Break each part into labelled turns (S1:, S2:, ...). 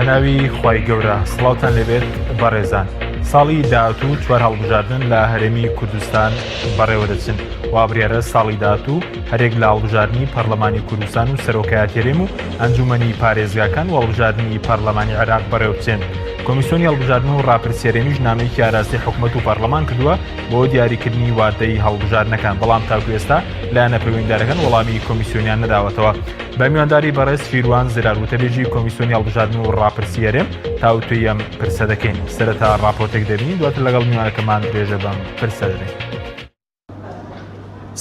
S1: بەناوی خوای گەورە سڵاوتان لەبێت بەڕێزان. ساڵی داهاتوو چوار هەڵبژاردن لە هەرێمی کوردستان بەڕێوە دەچن. وابریارە ساڵی داهاتوو هەرێک لە هەڵبژاردننی پەرلەمانی کوردستان و سەرۆکایەتی هەرێم و ئەنجومەنی پارێزگاکان و هەڵبژاردننی پەرلەمانی عێراق بەڕێوە بچێن. کۆمیسیۆنی هەڵبژاردن و ڕاپرسیێرێمیش نامەیەکی ئاراستەی حکوومەت و پەرلەمان کردووە بۆ دیاریکردنی وادەی هەڵبژاردنەکان، بەڵام تاکو ئێستا لایەنە پەیوەندیدارەکان وەڵامی کۆمیسیۆنیان نەداوەتەوە. بە میوانداری بەڕێز فیروان زرار وتەبێژی کۆمیسیۆنی هەڵبژاردن و ڕاپرسیێرێم تاوتوی ئەم پرسە دەکەین. سەرەتا ڕاپۆرتێک دەبینین، دواتر لەگەڵ میوانەکەمان درێژە بەم پرسە دەدەین.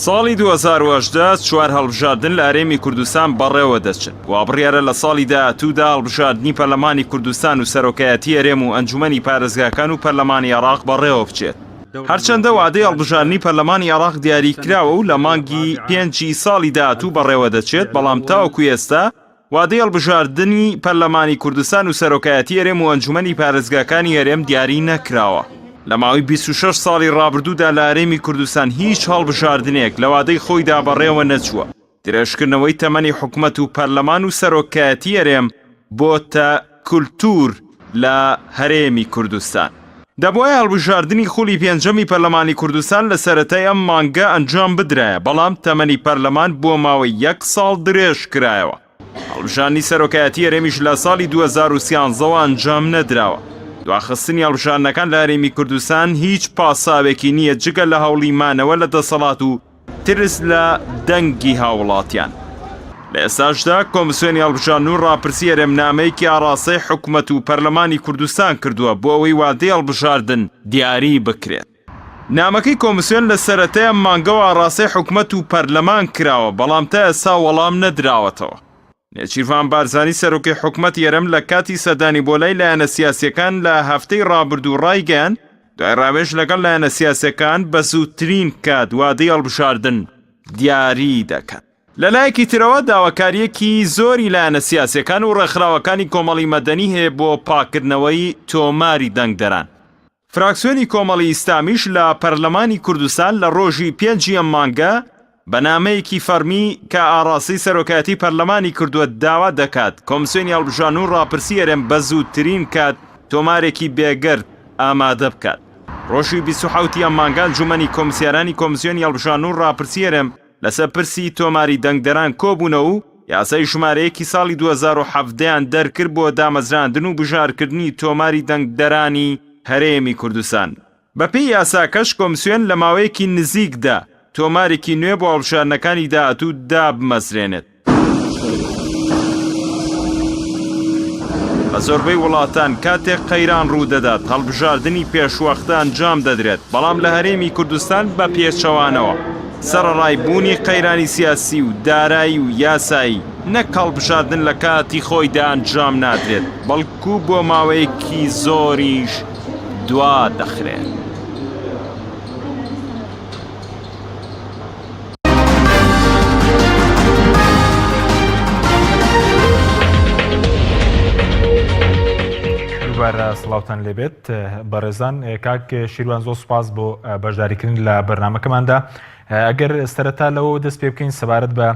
S2: ساڵی 2018 چوار هەڵبژاردن لە هەرێمی کوردستان بەڕێوە دەچن. وابڕیارە لە ساڵی داهاتوودا هەڵبژاردننی پەرلەمانی کوردستان و سەرۆکایەتی هەرێم و ئەنجومەنی پارێزگاکان و پەرلەمانی عێراق بەڕێوە بچێت. هەرچەندە وادەی هەڵبژاردننی پەرلەمانی عێراق دیاریکراوە و لە مانگی 5 ساڵی داهاتوو بەڕێوە دەچێت، بەڵام تاوەکو ئێستا وادەی هەڵبژاردننی پەرلەمانی کوردستان و سەرۆکایەتی هەرێم و ئەنجومەنی پارێزگاکانی هەرێم دیاری نەکراوە. لە ماوەی 26 ساڵی ڕابردوودا لە هەرێمی کوردستان هیچ هەڵبژاردنێک لە وادەی خۆیدا بەڕێوە نەچووە. درێژکردنەوەی تەمەنی حکوومەت و پەرلەمان و سەرۆکایەتی هەرێم بۆتە کولتور لە هەرێمی کوردستان. دەبوایە هەڵبژاردننی خولی پێنجەمی پەرلەمانی کوردستان لە سەرەتای ئەم مانگە ئەنجام بدرایە، بەڵام تەمەنی پەرلەمان بۆ ماوەی 1 ساڵ درێژ کرایەوە. هەڵبژاردننی سەرۆکایەتی هەرێمیش لە ساڵی 2013ەوە ئەنجام نەدراوە. دواخستنی هەڵبژاردنەکان لە هەرێمی کوردستان هیچ پاساوێکی نییە جگە لە هەوڵی مانەوە لە دەسەڵات و ترس لە دەنگی هاوڵاتیان. لە ئێستاشدا کۆمیسیۆنی هەڵبژاردن و ڕاپرسی هەرێم نامەیەکی ئاڕاستەی حکوومەت و پەرلەمانی کوردستان کردووە بۆ ئەوەی وادەی هەڵبژاردن دیاری بکرێت. نامەکەی کۆمیسیۆن لە سەرەتای ئەم مانگەوە ئاڕاستەی حکوومەت و پەرلەمان کراوە، بەڵام تا ئێستا وەڵام نەدراوەتەوە. نێچیروان بارزانی سەرۆکی حکوومەت هەرێم لە کاتی سەردانی بۆ لای لایەنە سیاسیەکان لە هەفتەی ڕابردوو ڕایگەیاند دوای ڕاوێژ لەگەڵ لایەنە سیاسیەکان بە زووترین کات وادەی هەڵبژاردن دیاری دەکەن. لەلایەکی ترەوە داواکاریەکی زۆری لایەنە سیاسیەکان و ڕێکخراوەکانی کۆمەڵی مەدەنی هەیە بۆ پاکردنەوەی تۆماری دەنگدەران. فراکسیۆنی کۆمەڵی ئیسلامیش لە پەرلەمانی کوردستان لە ڕۆژی 5 ئەم مانگە بە نامەیەکی فەرمی کە ئاڕاستی سەرۆکایەتی پەرلەمانی کردووە داوا دەکات کۆمیسیۆنی هەڵبژاردن و ڕاپرسی هەرێم بە زووترین کات تۆمارێکی بێگرد ئامادە بکات. ڕۆژی 27 ئەم مانگە ئەنجومەنی کۆمسیارانی کۆمیسیۆنی هەڵبژاردن و ڕاپرسی هەرێم لەسەر پرسی تۆماری دەنگدەران کۆبوونەوە و یاسای ژمارەیەکی ساڵی 2017یان دەرکرد بۆ دامەزراندن و بژارکردنی تۆماری دەنگدەرانی هەرێمی کوردستان. بەپێی یاساکەش کۆمیسیۆن لە ماوەیەکی نزیکدا تۆمارێکی نوێ بۆ هەڵبژاردنەکانی داهاتوو دابمەزرێنێت. بە زۆربەی وڵاتان کاتێک قەیران ڕوودەدات هەڵبژاردننی پێشوەختە ئەنجام دەدرێت، بەڵام لە هەرێمی کوردستان بە پێچەوانەوە سەرڕایبوونی قەیرانی سیاسی و دارایی و یاسایی نەک هەڵبژاردن لە کاتی خۆیدا ئەنجام نادرێت، بەڵکو بۆ ماوەیەکی زۆریش دوا دەخرێت.
S1: سڵاوتان لێبێت بەڕێزان. کاک شیروان زۆر سوپاس بۆ بەشداریکردن لە بەرنامەکەماندا. ئەگەر سەرەتا لەوە دەست پێ بکەین سەبارەت بە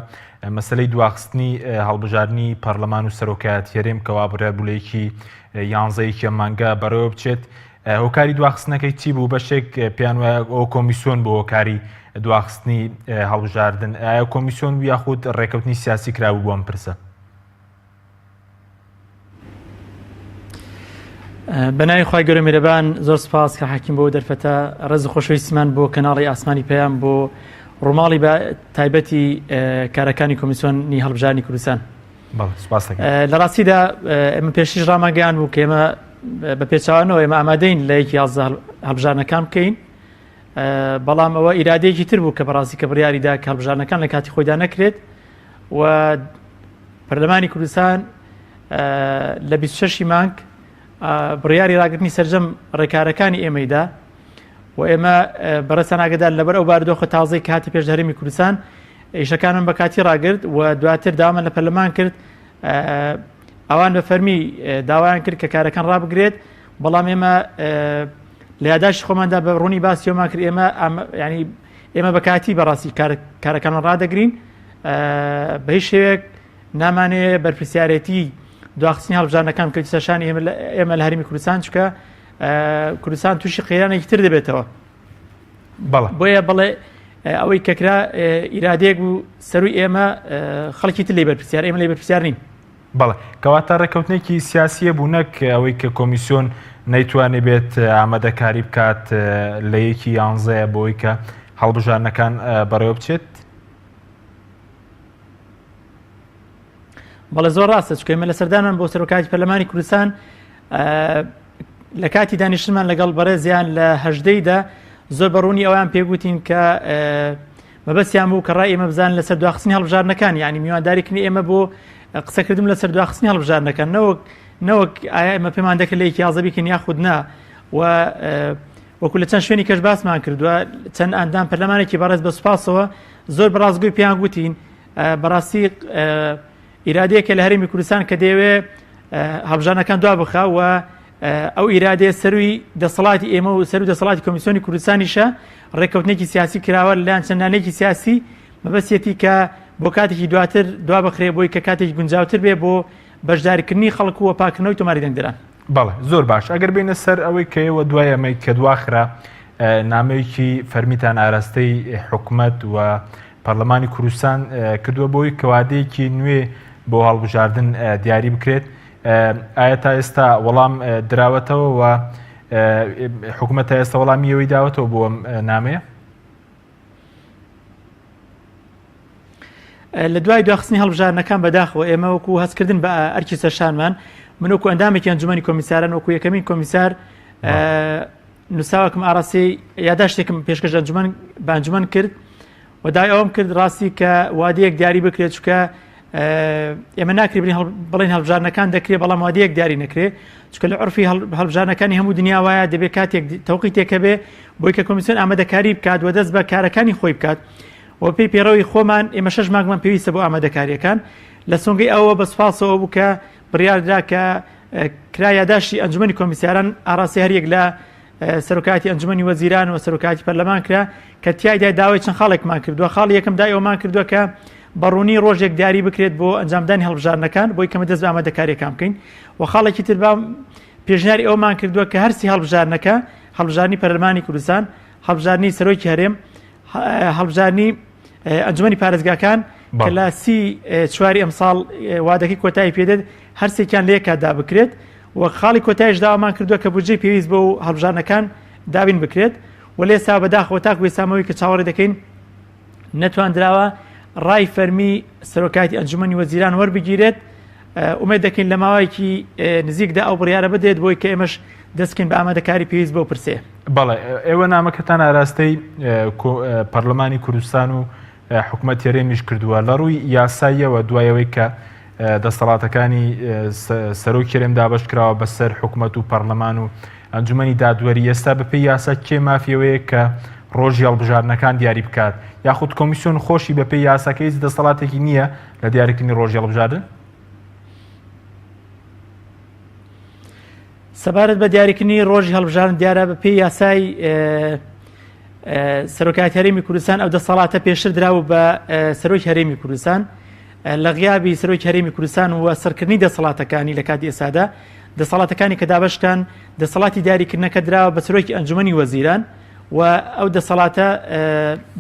S1: مەسەلەی دواخستنی هەڵبژاردننی پەرلەمان و سەرۆکایەتی هەرێم کەوا بڕیاربوولەیەکی 11 مانگە بەڕێوە بچێت، هۆکاری دواخستنەکەی چی بوو؟ بەشێک پێیان وایە ئەو کۆمیسیۆن بۆ هۆکاری دواخستنی هەڵبژاردن، ئایا کۆمیسیۆن یاخود ڕێکەوتنی سیاسی کرابوو بۆ ئەم پرسە؟
S3: بەناوی خوای گەورە میهرەبان زۆر سپاس کە حەکیم بۆ دەرفەتە. ڕێز خۆشەویستیمان بۆ کەناڵی ئاسمانی پەیام بۆ ڕۆماڵی بە تایبەتی کارەکانی کۆمیسیۆنی هەڵبژاردننی کوردستان. لە ڕاستیدا ئێمە پێشیش ڕاماگەیان بوو کە ئێمە بە پێچەوانەوە ئێمە ئامادەین لە یەکی 11 هەڵبژاردنەکان بکەین، بەڵام ئەوە ئیرادەیەکی تر بوو کە بەڕاستی کە بڕیاریدا کە هەڵبژاردنەکان لە کاتی خۆیدا نەکرێت و پەرلەمانی کوردستان لە 26 مانگ بڕیاری ڕاگررتنی سەرجەم ڕێکارەکانی ئێمەیدا و ئێمە بەڕێستان ئاگادار لەبەر ئەو بارودۆخە تازەی کە هاتی پێش هەرێمی کوردستان ئیشەکانم بە کاتی ڕاگرت و دواتر داوامان لە پەرلەمان کرد، ئەوان بە فەرمی داوایان کرد کە کارەکان ڕابگرێت، بەڵام ئێمە لە یادداشتی خۆماندا بە ڕوونی باسیەوەمان کرد ئێمە بە کاتی بەڕاستی کارەکانمان ڕادەگرین، بە هیچ شێوەیەک نامانەیە بەرپرسیارەتی دواخستنی هەڵبژارنەکان کە سەشانی ئێمە لە هەرمی کوردستان چکە کوردستان تووشی قەیرانێکی تر دەبێتەوە بۆیە بڵێ ئەوەی کەکرا ئیرادەیەک بوو سەروی ئێمە خەڵکی تر لێ بەرپرسیار ئێمە لێ بەرپرسیار نین
S1: بەڵێ کەواتە ڕێکەوتنێکی سیاسیە بوو نەک ئەوەی کە کۆمیسیۆن نەیتوانێت بێت ئامادەکاری بکات لە یەکی یانزەیە بۆی کە هەڵبژارنەکان بەڕێوە بچێت
S3: بەڵێ زۆر ڕاستە چکە ئێمە لە سەردانمان بۆ سەرۆکاتی پەرلەمانی کوردستان لە کاتی دانیشتمان لەگەڵ بەڕێزیان لە هەژدەیدا زۆر بەڕوونی ئەویان پێگوتین کە مەبەستیان بوو کە ڕای ئێمە بزانن لەسەر دواخستنی هەڵبژارنەکان یعنی میوانداریکردنی ئێمە بۆ قسەکردم لەسەر دواخستنی هەڵبژارنەکان نەوەک ئایا ئێمە پێمان دەکرد لە یەکی یازەبیکەن یاخود نا و وەکو لە چەند شوێنی کەش باسمان کردووە چەند ئەندام پەرلەمانێکی بەڕێز بە سوپاسەوە زۆر بەڕاستگۆی پێیان گوتین بەڕاستی ئیرادەیەکە لە هەرێمی کوردستان کە دەیەوێ هەڵبژارنەکان دوا بخا و ئەو ئیرادەیە سەروی دەسەڵاتی ئێمە و سەروی دەسەڵاتی کۆمیسیۆنی کوردستانیشە ڕێکەوتنێکی سیاسی کراوە لەلایەن چەندانێکی سیاسی مەبەستێتی کە بۆ کاتێکی دواتر دوا بخرێ بۆی کە کاتێکی گونجاوتر بێ بۆ بەشداریکردنی خەڵک و پاکردنەوەی تۆماری دەنگدران
S1: بەڵێ زۆر باش ئەگەر بینە سەر ئەوەی کەەوە دوای ئەمەی کە دواخرا نامەیەکی فەرمیتان ئاراستەی حکوومەت و پەرلەمانی کوردستان کردووە بۆی کەوادەیەکی نوێ بۆ هەڵبژاردن دیاری بکرێت ئایا تا ئێستا وەڵام دراوەتەوە و حکوومەت تا ئێستا وەڵامی ئەوەی داوەتەوە بۆ ئەم نامەیە
S3: لە دوای دواخستنی هەڵبژارنەکان بەداخەوە ئێمە وەکو هەستکردن بە ئەرکی سەرشانمان من وەکو ئەندامێکی ئەنجومەنی کۆمیساران وەکو یەکەمین کۆمیسار نووساوەکم ئاڕاستی یاداشتێکم پێشکەش بە ئەنجومەن کرد و دای ئەوم کرد ڕاستی کە وادەیەک دیاری بکرێت چکە ئێمە ناکرێت بڵین هەڵبژارنەکان دەکرێت بەڵام وادەیەک دیاری نەکرێت چکە لە عرفی هەڵبژارنەکانی هەموو دنیا وایە دەبێت کاتێک تەوقی تێکە بێ بۆی کە کۆمیسیۆن ئامادەکاری بکات و دەست بە کارەکانی خۆی بکات و پێی پێڕەوی خۆمان ئێمە 6 مانگمان پێویستە بۆ ئامادەکاریەکان لە سۆنگەی ئەوە بە سوپاسەوە بوو کە بڕیاردرا کە کرا یاداشتی ئەنجومەنی کۆمیسیاران ئاڕاستی هەریەک لە سەرۆکاتی ئەنجومەنی وەزیران و سەرۆکاتی پەرلەمان کرا کە تیایدا داوای چەند خاڵێکمان کردووە خاڵی یەکەم دای ئەومان کردووە کە بەڕوونی ڕۆژێک دیاری بکرێت بۆ ئەنجامدانی هەڵبژارنەکان بۆی کەمە دەست بە ئامادەکاریەکان بکەین و خاڵێکی تر بام پێشنیاری ئەومان کردووە کە هەرسی هەڵبژارنەکە هەڵبژارنی پەرلەمانی کوردستان هەڵبژارنی سەرۆکی هەرێم هەڵبژارنی ئەنجومەنی پارێزگاکان کە لە 34 ئەمساڵ وادەکەی کۆتایی پێدێت هەرسێکیان لە یەکاتدا بکرێت و خاڵی کۆتاییش داوامان کردووە کە بودجەی پێویست بۆ هەڵبژارنەکان دابین بکرێت و لێسا بەداخەوە تاکو ئێسامەوەی کە چاوەڕێ دەکەین نەتواندراوە ڕای فەرمی سەرۆکاتی ئەنجومەنی وەزیران وەربگیرێت ئومێد دەکەین لە ماوەیەکی نزیکدا ئەو بڕیارە بدێت بۆی کە ئێمەش دەستکەین بە ئامادەکاری پێویست بۆ پرسێ
S1: بەڵێ ئێوە نامەکەتان ئاراستەی پەرلەمانی کوردستان و حکوومەت هەرێمیش کردووە لە ڕووی یاساییەوە دوایەوەی کە دەسەڵاتەکانی سەرۆکی هەرێم دابەش کراوە بەسەر حکوومەت و پەرلەمان و ئەنجومەنی دادوەری ئێستا بەپێی یاسا کێ مافیەوەیە کە ڕۆژی هەڵبژارنەکان دیاری بکات یاخود کۆمیسیۆن خۆشی بەپێی یاساکەی دەسەڵاتێکی نییە لە دیاریکردنی ڕۆژی هەڵبژاردن
S3: سەبارەت بە دیاریکردنی ڕۆژی هەڵبژاردن دیارە بەپێی یاسای سەرۆکاتی هەرێمی کوردستان ئەو دەسەڵاتە پێشتر دراوە بە سەرۆکی هەرێمی کوردستان لە غیابی سەرۆکی هەرێمی کوردستان و سەرکردنی دەسەڵاتەکانی لە کاتی ئێستادا دەسەڵاتەکانی کە دابەشکان دەسەڵاتی دیاریکردنەکە دراوە بە سەرۆکی ئەنجومەنی وەزیران و ئەو دەسەڵاتە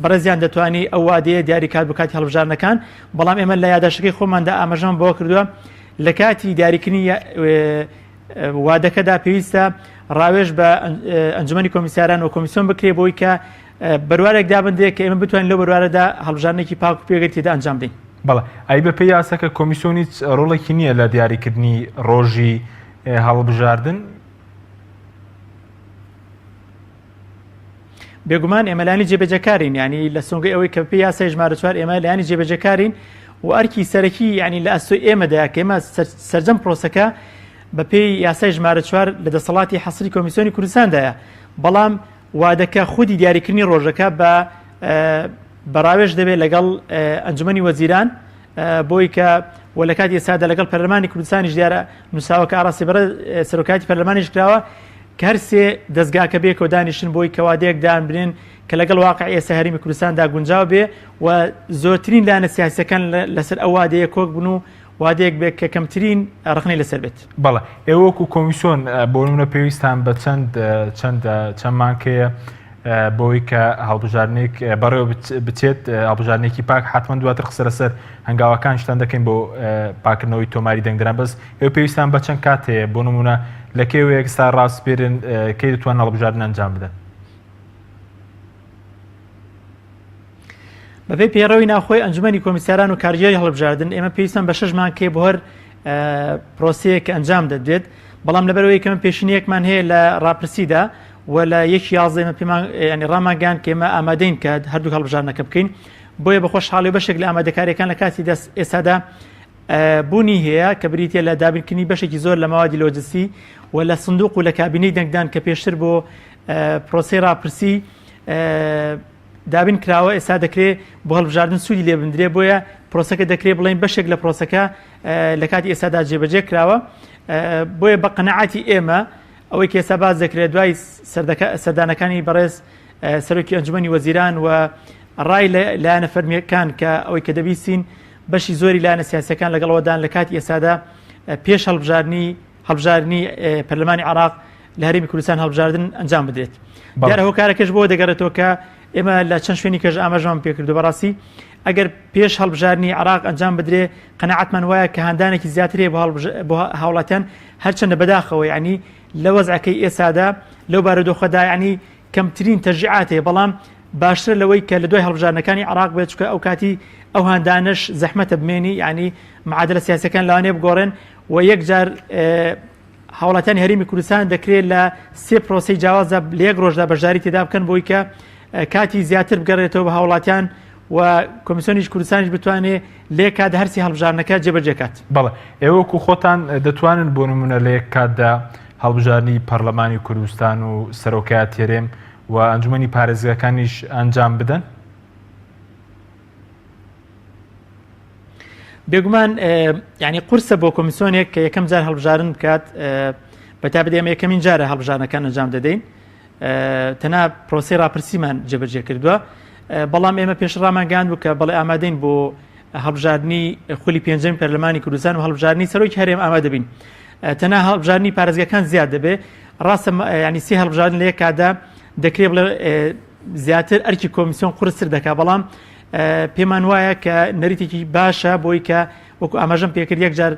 S3: بەڕێزیان دەتوانێت ئەو وادەیە دیاریکات بۆ کاتی هەڵبژارنەکان بەڵام ئێمە لە یاداشەکەی خۆماندا ئاماژەمان بۆ کردووە لە کاتی دیاریکردنی وادەکەدا پێویستە ڕاوێژ بە ئەنجومەنی کۆمیسیاران و کۆمیسیۆن بکرێ بۆی کە بەروارێک دابندێت کە ئێمە بتوانین لەو بەروارەدا هەڵبژارنێکی پاک و پێگەر تێدا ئەنجام بدەین
S1: بەڵێ ئەی بەپێی یاساکە کۆمیسیۆنی ڕۆڵێکی نییە لە دیاریکردنی ڕۆژی هەڵبژاردن
S3: بێگومان ئێمە لایانی جێبەجەکارین ینی لە سۆنگەی ئەوەی کە پێی یاسای ژمارە 4 ئێمە لایانی جێبەجەکارین و ئەرکی سەرەکی ینی لە ئەستۆی ئێمەدایە کە ئێمە سەرجەم پرۆسەکە بەپێی یاسای ژمارە 4 لە دەسەڵاتی حەسری کۆمیسیۆنی کوردستاندایە بەڵام وادەکە خودی دیاریکردنی ڕۆژەکە بە بەڕاوێژ دەبێت لەگەڵ ئەنجومەنی وەزیران بۆی کە وە لە کاتی ئێستادا لەگەڵ پەرلەمانی کوردستانیش دیارە نووساوەکە ئاڕاستی بەرە سەرۆکاتی پەرلەمانیش کراوە کە هەر سێ دەستگاکە بێکەوە دانیشتن بۆی کەوادەیەک دان برێن کە لەگەڵ واقعی ئێستا هەرێمی کوردستاندا گونجاو بێ و زۆرترین لایەنە سیاسیەکان لەسەر ئەو وادەیە کۆک بوون وادەیەک بێت کە کەمترین ڕخنەی لەسەر بێت.
S1: بەڵێ ئێوەکو کۆمیسیۆن بۆ نمونە پێویستان بە چەند مانکەیە بۆی کە هەڵبژارنێک بەڕێوە بچێت هەڵبژارنێکی پاک حتمما دواتر قسە لەسەر هەنگاوەکان شتان دەکەین بۆ پاکردنەوەی تۆماری دەنگدران بەس ئێوە پێویستان بە چەند کات هەیە بۆ نمونە لە کێوەیەک ستا ڕاستپێرن کەی دەتوان هەڵبژاردن ئەنجام بدەن؟
S3: بەپێی پێڕەوی ناوخۆی ئەنجومەنی کۆمیسیاران و کارژێری هەڵبژاردن ئێمە پێویستان بە 6 مانکێ بۆ هەر پرۆسەیەک کە ئەنجام دەدرێت بەڵام لەبەرەوەی کەمە پێشینەیەکمان هەیە لە ڕاپرسیدا و لە 1/11 پێمان ینی ڕاماگەیان کە ئێمە ئامادەین کە هەردوو هەڵبژاردنەکە بکەین بۆیە بە خۆشحاڵی بەشێک لە ئامادەکاریەکان لە کاتی ئێستادا بوونی هەیە کە بریتە لە دابینکردنی بەشێکی زۆر لە ماوادی لۆجستی و لە سندوق و لە کابینەی دەنگدان کە پێشتر بۆ پرۆسەی ڕاپرسی دابین کراوە ئێستا دەکرێت بۆ هەڵبژاردن سوودی لێ بندرێ بۆیە پرۆسەکە دەکرێت بڵین بەشێک لە پرۆسەکە لە کاتی ئێستادا جێبەجێ کراوە بۆیە بە قەنەعاتی ئێمە ئەوەی کە ئێستا باز دەکرێت دوای سەردانەکانی بەڕێز سەرۆکی ئەنجومەنی وەزیران و ڕای لایەنە فەرمیەکان کە ئەوەی کە دەبیستین بەشی زۆری لایەنە سیاسیەکان لەگەڵەوەدان لە کاتی ئێستادا پێش هەڵبژاردننی پەرلەمانی عێراق لە هەرێمی کوردستان هەڵبژاردن ئەنجام بدرێت. دیارە هۆکارەکەش بۆ دەگەڕێتەوە کە ئێمە لە چەند شوێنی کەژ ئاماژەمان پێکردو بەڕاستی ئەگەر پێش هەڵبژاردننی عێراق ئەنجام بدرێ قەنەعەتمان وایە کە هەندانێکی زیاتر هەیە بۆ هاوڵاتیان هەرچەندە بەداخەوە یعنی لە وەزعەکەی ئێستادا لەو بارودۆخەدا یعنی کەمترین تەرجیعات هەیە بەڵام باشتر لەوەی کە لە دوای هەڵبژاردنەکانی عێراق بێت چکە ئەو کاتی ئەو هەندانش زەحمەتە بمێنی یعنی معادلە سیاسەکان لەوانەیە بگۆڕێن و یەکجار هاوڵاتیانی هەرێمی کوردستان دەکرێت لە 3 پرۆسەی جیاوازدا لە 1 ڕۆژدا بەشداری تێدا بکەن بۆی کە کاتی زیاتر بگەڕێتەوە بە هاوڵاتیان و کۆمیسیۆنیش کوردستانیش بتوانێت لێ کات هەرسی هەڵبژاردنەکە جێبەجێکات.
S1: بەڵێ ئێوەکو خۆتان دەتوانن بۆ نمونە لە یەک کاتدا هەڵبژاردنی پەرلەمانی کوردستان و سەرۆکایەتی هەرێم و ئەنجومەنی پارێزگاکانیش ئەنجام بدەن؟
S3: بێگومان ینی قورسە بۆ کۆمیسیۆنێک کە یەکەم جار هەڵبژاردن بکات بەتابەت ئێمە یەکەمین جارە هەڵبژاردنەکان ئەنجام دەدەین تەنها پرۆسەی ڕاپرسیمان جێبەجێ کردووە بەڵام ئێمە پێش ڕاماگەاند بوو کە بەڵێ ئامادەین بۆ هەڵبژاردننی خولی پێنجەم پەرلەمانی کوردستان و هەڵبژاردننی سەرۆکی هەرێم ئامادە بین تەنها هەڵبژاردننی پارێزگاکان زیاد دەبێ ڕاستە ینی 3 هەڵبژاردن لە یەک کاتدا دەکرێت بڵێ زیاتر ئەرکی کۆمیسیۆن قورستر دەکات بەڵام پێمان وایە کە نەریتێکی باشە بۆی کە وەکو ئاماژەم پێکرد یەکجار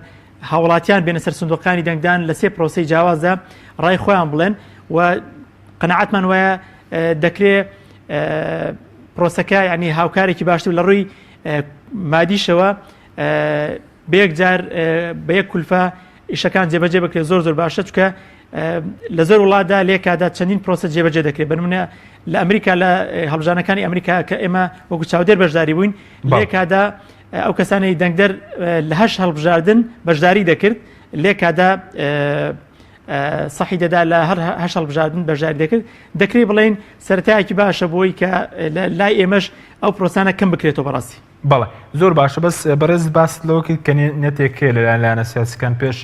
S3: هاوڵاتیان بێنە سەر سندوقەکانی دەنگدان لە 3 پرۆسەی جیاوازدا ڕای خۆیان بڵێن و قەنەعەتمان وایە دەکرێت پرۆسەکە ینی هاوکارێکی باشتر لە ڕووی مادیشەوە بە یەکجار بە یەک کولفە ئیشەکان جێبەجێ بکرێت زۆر باشە چکە لە زۆر وڵاتدا لە یەکادا چەندین پرۆسە جێبەجێ دەکرێت بنمونە لە ئەمریکا لە هەڵبژاردنەکانی ئەمریکا کە ئێمە وەکو چاودێر بەشداری بووین لە یەکادا ئەو کەسانی دەنگدەر لە 8 هەڵبژاردن بەشداری دەکرد لە یەکادا صحی دەدا لە هەر 8 هەڵبژاردن بەشداری دەکرد دەکرێت بڵێن سەرەتایەکی باشە بۆی کە لای ئێمەش ئەو پرۆسانە کەم بکرێتەوە بەڕاستی.
S1: بەڵێ زۆر باشە بەس بەڕێز باس لەوەکە کە نێتێکێ لەلایەنە سیاسیەکان پێش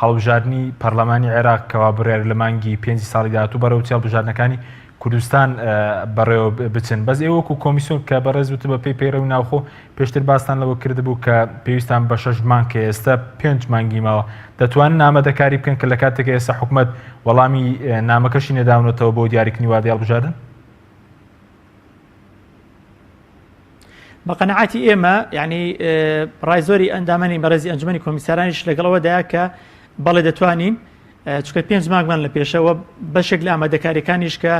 S1: هەڵبژاردننی پەرلەمانی عێراق کەوا بڕیار لە مانگی 5 ساڵی داهاتوو بەڕێوەتی هەڵبژاردنەکانی کوردستان بەڕێوە بچن بەس ئێوەکو کۆمیسیۆن کە بەڕێز وتە بە پێی پەیڕەوی ناوخۆ پێشتر باستان لەوە کردبوو کە پێویستان بە 6 مانگ کە ئێستا 5 مانگی ماوە دەتوانن نامەدەکاری بکەن کە لە کاتێک ئێستا حکوومەت وەڵامی نامەکەشی نەداونەتەوە بۆ دیاریکردنی وادەی هەڵبژاردن؟
S3: بە قەنەعاتی ئێمە ینی ڕای زۆری ئەندامانی بەڕێزی ئەنجومەنی کۆمیسیارانیش لەگەڵەوەدایە کە بەڵێ دەتوانین چکە 5 مانگمان لە پێشەوە بەشێک لە ئامادەکاریەکانیش کە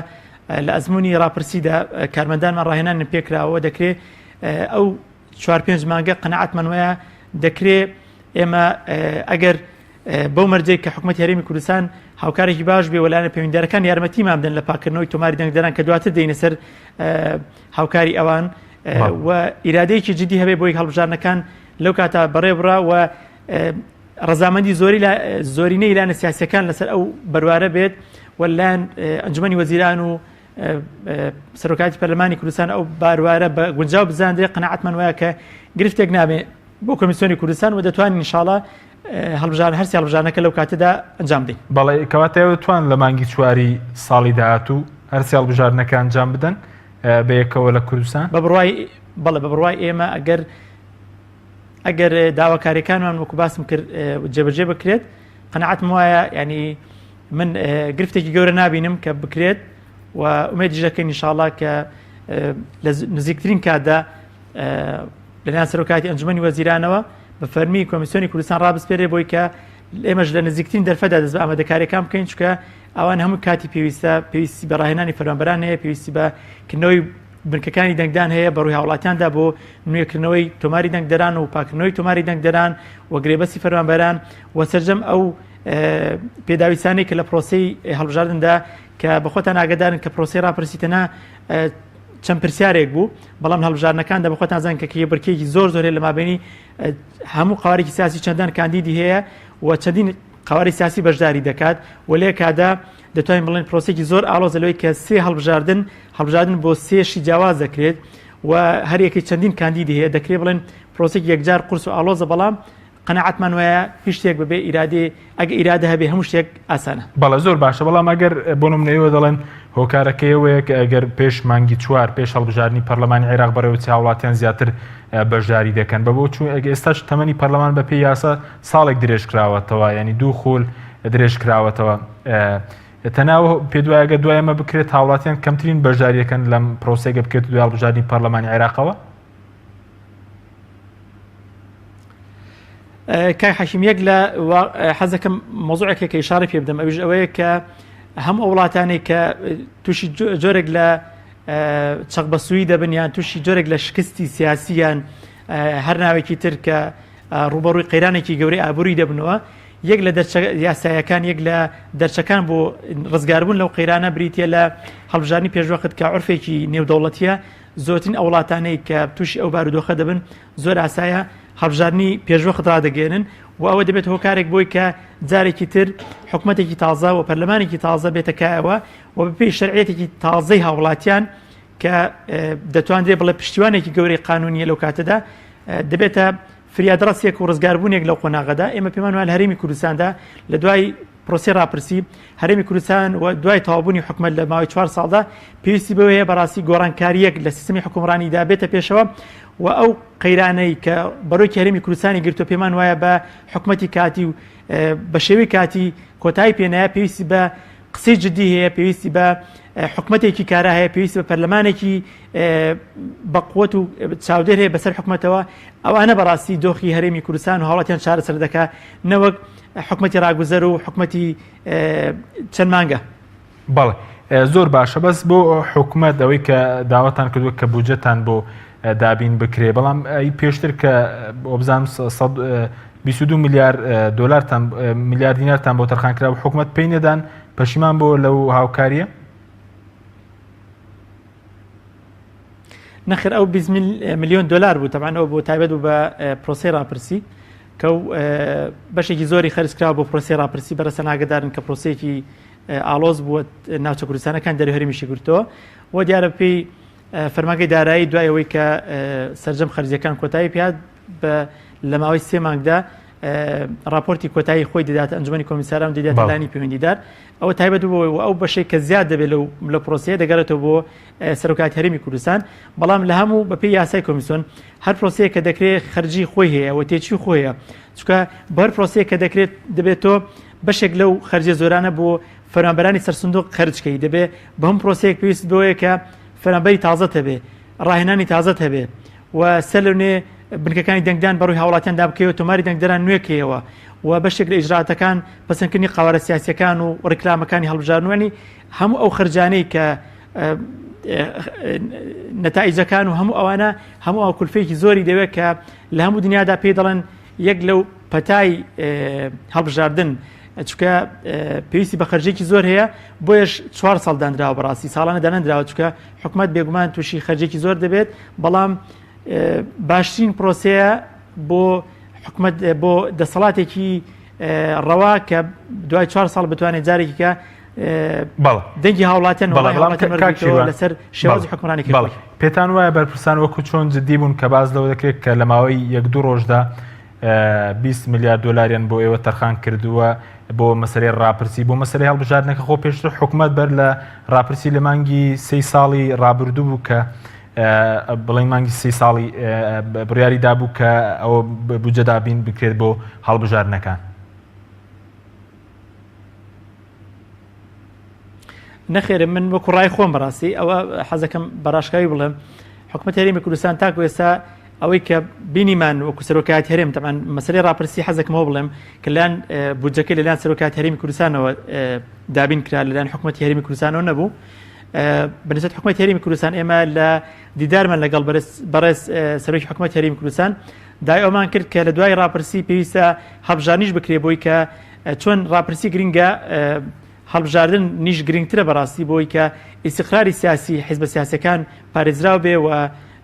S3: لە ئەزمموی ڕاپرسیدا کارمەندانمان ڕاهێنان پێکراوە دەکرێت ئەو 4-5 مانگە قەنەعەتمان وایە دەکرێت ئێمە ئەگەر بەو مەرجەی کە حکوومەتی هەرێمی کوردستان هاوکارێکی باش بێ وەلایەنە پەیوەندیدارەکان یارمەتیمان بدەن لە پاکردنەوەی تۆماری دەنگدەران کە دواتر دێنە سەر هاوکاری ئەوان و ئیرادەیەکی جدی هەبێ بۆی هەڵبژاردنەکان لەو کاتە بەڕێ بڕا و ڕەزامەندی زۆرینەی لایەنە سیاسیەکان لەسەر ئەو بەروارە بێت وەلایەن ئەنجومەنی وەزیران و سەرۆکاتی پەرلەمانی کوردستان ئەو باروارە بە گونجاو بزاندرێت قەنەعەتمان وایە کە گرفتێک نابێ بۆ کۆمیسیۆنی کوردستان و دەتوانین ئینشاڵڵا هەرسی هەڵبژاردنەکە لەو کاتەدا ئەنجام بدەین.
S1: بەڵێ کەواتە دەتوان لە مانگی 4 ساڵی داهاتوو هەرسی هەڵبژاردنەکە ئەنجام بدەن بە یەکەوە لە کوردستان؟
S3: بەڵێ بە بڕوای ئێمە ئەگەر ئەگەر داواکاریەکانمان وەکو باسم کرد جێبەجێ بکرێت قەنەعەتم وایە ینی من گرفتێکی گەورە نابینم کە بکرێت و ئومێدیش دەکەین ئینشاڵڵا کە لە نزیکترین کاتدا لەلایەن سەرۆکاتی ئەنجومەنی وەزیرانەوە بە فەرمی کۆمیسیۆنی کوردستان ڕابسپێرێ بۆی کە ئێمەش لە نزیکترین دەرفەدا دەست بە ئامادەکاریەکان بکەین چونکە ئەوان هەموو کاتی پێویستی بە ڕاهێنانی فەرمانبەران هەیە پێویستی بە کردنەوەی بنکەکانی دەنگدان هەیە بەڕووی هاوڵاتیاندا بۆ نوێکردنەوەی تۆماری دەنگدەران و پاکردنەوەی تۆماری دەنگدەران و گرێبەستی فەرمانبەران و سەرجەم ئەو پێداویستانەی کە لە پرۆسەی هەڵبژاردندا کە بەخۆتان ئاگادارن کە پرۆسەی ڕاپرسیتەنە چەند پرسیارێک بوو بەڵام هەڵبژاردنەکاندا بەخۆتان زانن کە بڕکێکی زۆر زۆر لە مابینی هەموو قوارێکی سیاسی چەندان کاندیدی هەیە و چەندین قواری سیاسی بەشداری دەکات و لێ کادا دەتوانین بڵێن پرۆسێکی زۆر ئاڵۆز لەوەی کە سێ هەڵبژاردن بۆ سێشی جیاواز دەکرێت و هەریەکی چەندین کاندیدی هەیە دەکرێت بڵێن پرۆسێکی یەکجار قورس و ئاڵۆزە بەڵام قەنەعەتمان وایە هیچ شتێک بەبێ ئیرادێ ئەگە ئیرادە هەبێ هەموو شتێک ئاسانە.
S1: بەڵە زۆر باشە بەڵام ئەگەر بۆ نمونەیەوە دەڵێن هۆکارەکەیەوەیە کە ئەگەر پێش مانگی 4 پێش هەڵبژاردننی پەرلەمانی عێراق بەڕێوەچی هاوڵاتیان زیاتر بەشداری دەکەن بۆ چون ئێستاش تەمەنی پەرلەمان بە پێی یاسا ساڵێک درێژ کراوەتەوە ینی 2 خول درێژ کراوەتەوە تەناو پێ دوایەگە دوایەمە بکرێت هاوڵاتیان کەمترین بەشداریەکەن لەم پرۆسێگە بکرێت دوای هەڵبژاردننی پەرلەمانی عێراقەوە.
S3: کای حەشیم یەک لە حەزەکەم مۆزوعێکە کە ئیشارە پێ بدەم ئەویش ئەوەیە کە هەموو وڵاتانی کە تووشی جۆرێک لە چەق بەسووی دەبن یان تووشی جۆرێک لە شکستی سیاسیان هەر ناوێکی تر کە ڕوبەڕووی قەیرانێکی گەورەی ئابووری دەبنەوە یەک لە یاسایەکان یەک لە دەرچەکان بۆ ڕزگاربوون لەو قەیرانە بریتە لە هەڵبژاردننی پێشوەخت کە عورفێکی نێودەوڵەتیە زۆرترین ئەو وڵاتانەی کە تووشی ئەو بارودۆخە دەبن زۆر ئاسایە هەڵبژاردننی پێشوەخت ڕدەگەێنن و ئەوە دەبێت هۆکارێک بۆی کە جارێکی تر حکوومەتێکی تازە و پەرلەمانێکی تازە بێتەکایەوە و بەپێی شەرعێتێکی تازەی هاوڵاتیان کە دەتوانرێت بڵێ پشتیوانێکی گەورەی قانونیە لەو کاتەدا دەبێتە فریادڕاستێک و ڕزگاربوونێک لەو قۆناغەدا ئێمە پێمان وایە لە هەرێمی کوردستاندا لە دوای پرۆسی ڕاپرسی هەرێمی کوردستان و دوای تەواوبوونی حکومەت لە ماوەی 4 ساڵدا پێویستی بەوەیە بەڕاستی گۆڕانکاریەک لە سیستمی حکومڕانیدا بێتە پێشەوە و ئەو قەیرانەی کە بەڕۆی هەرێمی کوردستانی گرتو پێمان وایە بە حکومەتی کاتی و بە شێوەی کاتی کۆتایی پێنایە پێویستی بە قسەی جدی هەیە پێویستی بە حکومەتێکی کارا هەیە پێویستی بە پەرلەمانێکی بەقوت و چاودێر هەیە بەسەر حکومەتەوە ئەوانە بەڕاستی دۆخی هەرێمی کوردستان و هاوڵاتیان چارەسەر دەکات نەوەک حکومەتی ڕاگوزەر و حکومەتی چەند مانگە.
S1: بەڵێ زۆر باشە بەس بۆ حکومەت ئەوەی کە داواتان کردووە کە بودجەتان بۆ دابین بکرێ بەڵام پێشتر کە بزانم 22 میلیارد دلارتان میلیارد دینارتان بۆ تەرخان کرا و حکومەت پێی نەدان پەشیمان بۆ لەو هاوکاریە؟
S3: نەخێر ئەو 20 میلیۆن دلار بوو تەبعاً ئەو بۆ تایبەت بوو بە پرۆسەی ڕاپرسی کە بەشێکی زۆری خەرجکراوە بۆ پرۆسەی ڕاپرسی بەرەسە ناگەدارن کە پرۆسەیەکی ئاڵۆز بووە ناوچە کوردستانەکان دەری هەرێمیشی گرتەوە و دیارە پێی فەرمانگەی دارایی دوایەوەی کە سەرجەم خەرجیەکان کۆتایی پێات لە ماوەی 3 مانگدا راپۆرتی کۆتایی خۆی دەداتە ئەنجومەنی کۆمیساران دەداتە لانی پەیوەندیدار ئەوە تایبەت بووە و ئەو بەشەی کە زیاد دەبێت لە پرۆسەیە دەگەڕێتەوە بۆ سەرۆکاتی هەرێمی کوردستان بەڵام لە هەموو بەپێی یاسای کۆمیسیۆن هەر پرۆسەیە کە دەکرێت خەرجی خۆی هەیە و تێچی خۆیە چونکە بە هەر پرۆسەیە کە دەکرێت دەبێتەوە بەشێک لەو خەرجیە زۆرانە بۆ فەرمانبەرانی سەرسندوق خەرجکەی دەبێت بە هەم پرۆسەیەک پێویست بەوەیە کە فەرمانبەری تازەت هەبێ ڕاهێنانی تازەت هەبێ و سەرلەنێ بنکەکانی دەنگدان بەڕووی هاوڵاتیاندا بکەوە تۆماری دەنگدەران نوێکەوە و بەشێک لە ئیجراتەکان پەسەندکردنی قاوارە سیاسیەکان و ڕێکلامەکانی هەڵبژاردنوانی هەموو ئەو خەرجانەی کە نەتائیجەکان و هەموو ئەوانە هەموو ئەو کولفەیەکی زۆری دەوێت کە لە هەموو دنیادا پێی دەڵێن یەک لەو پەتای هەڵبژاردن چونکە پێویستی بە خەرجێکی زۆر هەیە بۆیش 4 ساڵ دانراوە بەڕاستی ساڵانە دانەندراوە چونکە حکومەت بێگومان تووشی خەرجێکی زۆر دەبێت بەڵام باشترین پرۆسەیە بۆ حکومەت بۆ دەسەڵاتێکی ڕەوا کە دوای 4 ساڵ بتوانێت جارێکی کە دەنگی هاوڵاتیان لەسەر شێوازی حکومڕانی کرد.
S1: پێتان وایە بەرپرسان وەکو چۆن جدی بوون کە باز لەوە دەکرێت کە لە ماوەی 1-2 ڕۆژدا 20 میلیارد دلاریان بۆ ئێوە تەرخان کردووە بۆ مەسەلەی ڕاپرسی بۆ مەسەلەی هەڵبژاردنەکە خۆ پێشتر حکومەت بەر لە ڕاپرسی لە مانگی 3 ساڵی ڕابردوو بوو کە بڵین مانگی 3 ساڵی بڕیاری دابوو کە ئەوە بودجە دابین بکرێت بۆ هەڵبژاردنەکان.
S3: نەخێرم من وەکو ڕای خۆم بەڕاستی ئەوە حەزەکەم بەڕاشکاوی بڵێم حکوومەت هەرێمی کوردستان تاکو ئێستا ئەوەی کە بینیمان وەکو سەرۆکایەتی هەرێم تەمان مەسەلەی ڕاپرسی حەزەکەمەوە بڵێم کە لەلایەن بودجەکەی لەلایەن سەرۆکایەتی هەرێمی کوردستانەوە دابین کرا لەلایەن حکوومەتی هەرێمی کوردستانەوە نەبوو. بەنسبەت حکوومەتی هەرێمی کوردستان ئێمە لە دیدارمان لەگەڵ بەڕێز سەرۆکی حکوومەتی هەرێمی کوردستان دای ئەومان کرد کە لە دوای ڕاپرسی پێویستە هەڵبژاردنیش بکرێ بۆی کە چۆن ڕاپرسی گرنگە هەڵبژاردن نیش گرنگترە بەڕاستی بۆی کە ئیستیقراری سیاسی حیزبە سیاسیەکان پارێزراو بێ و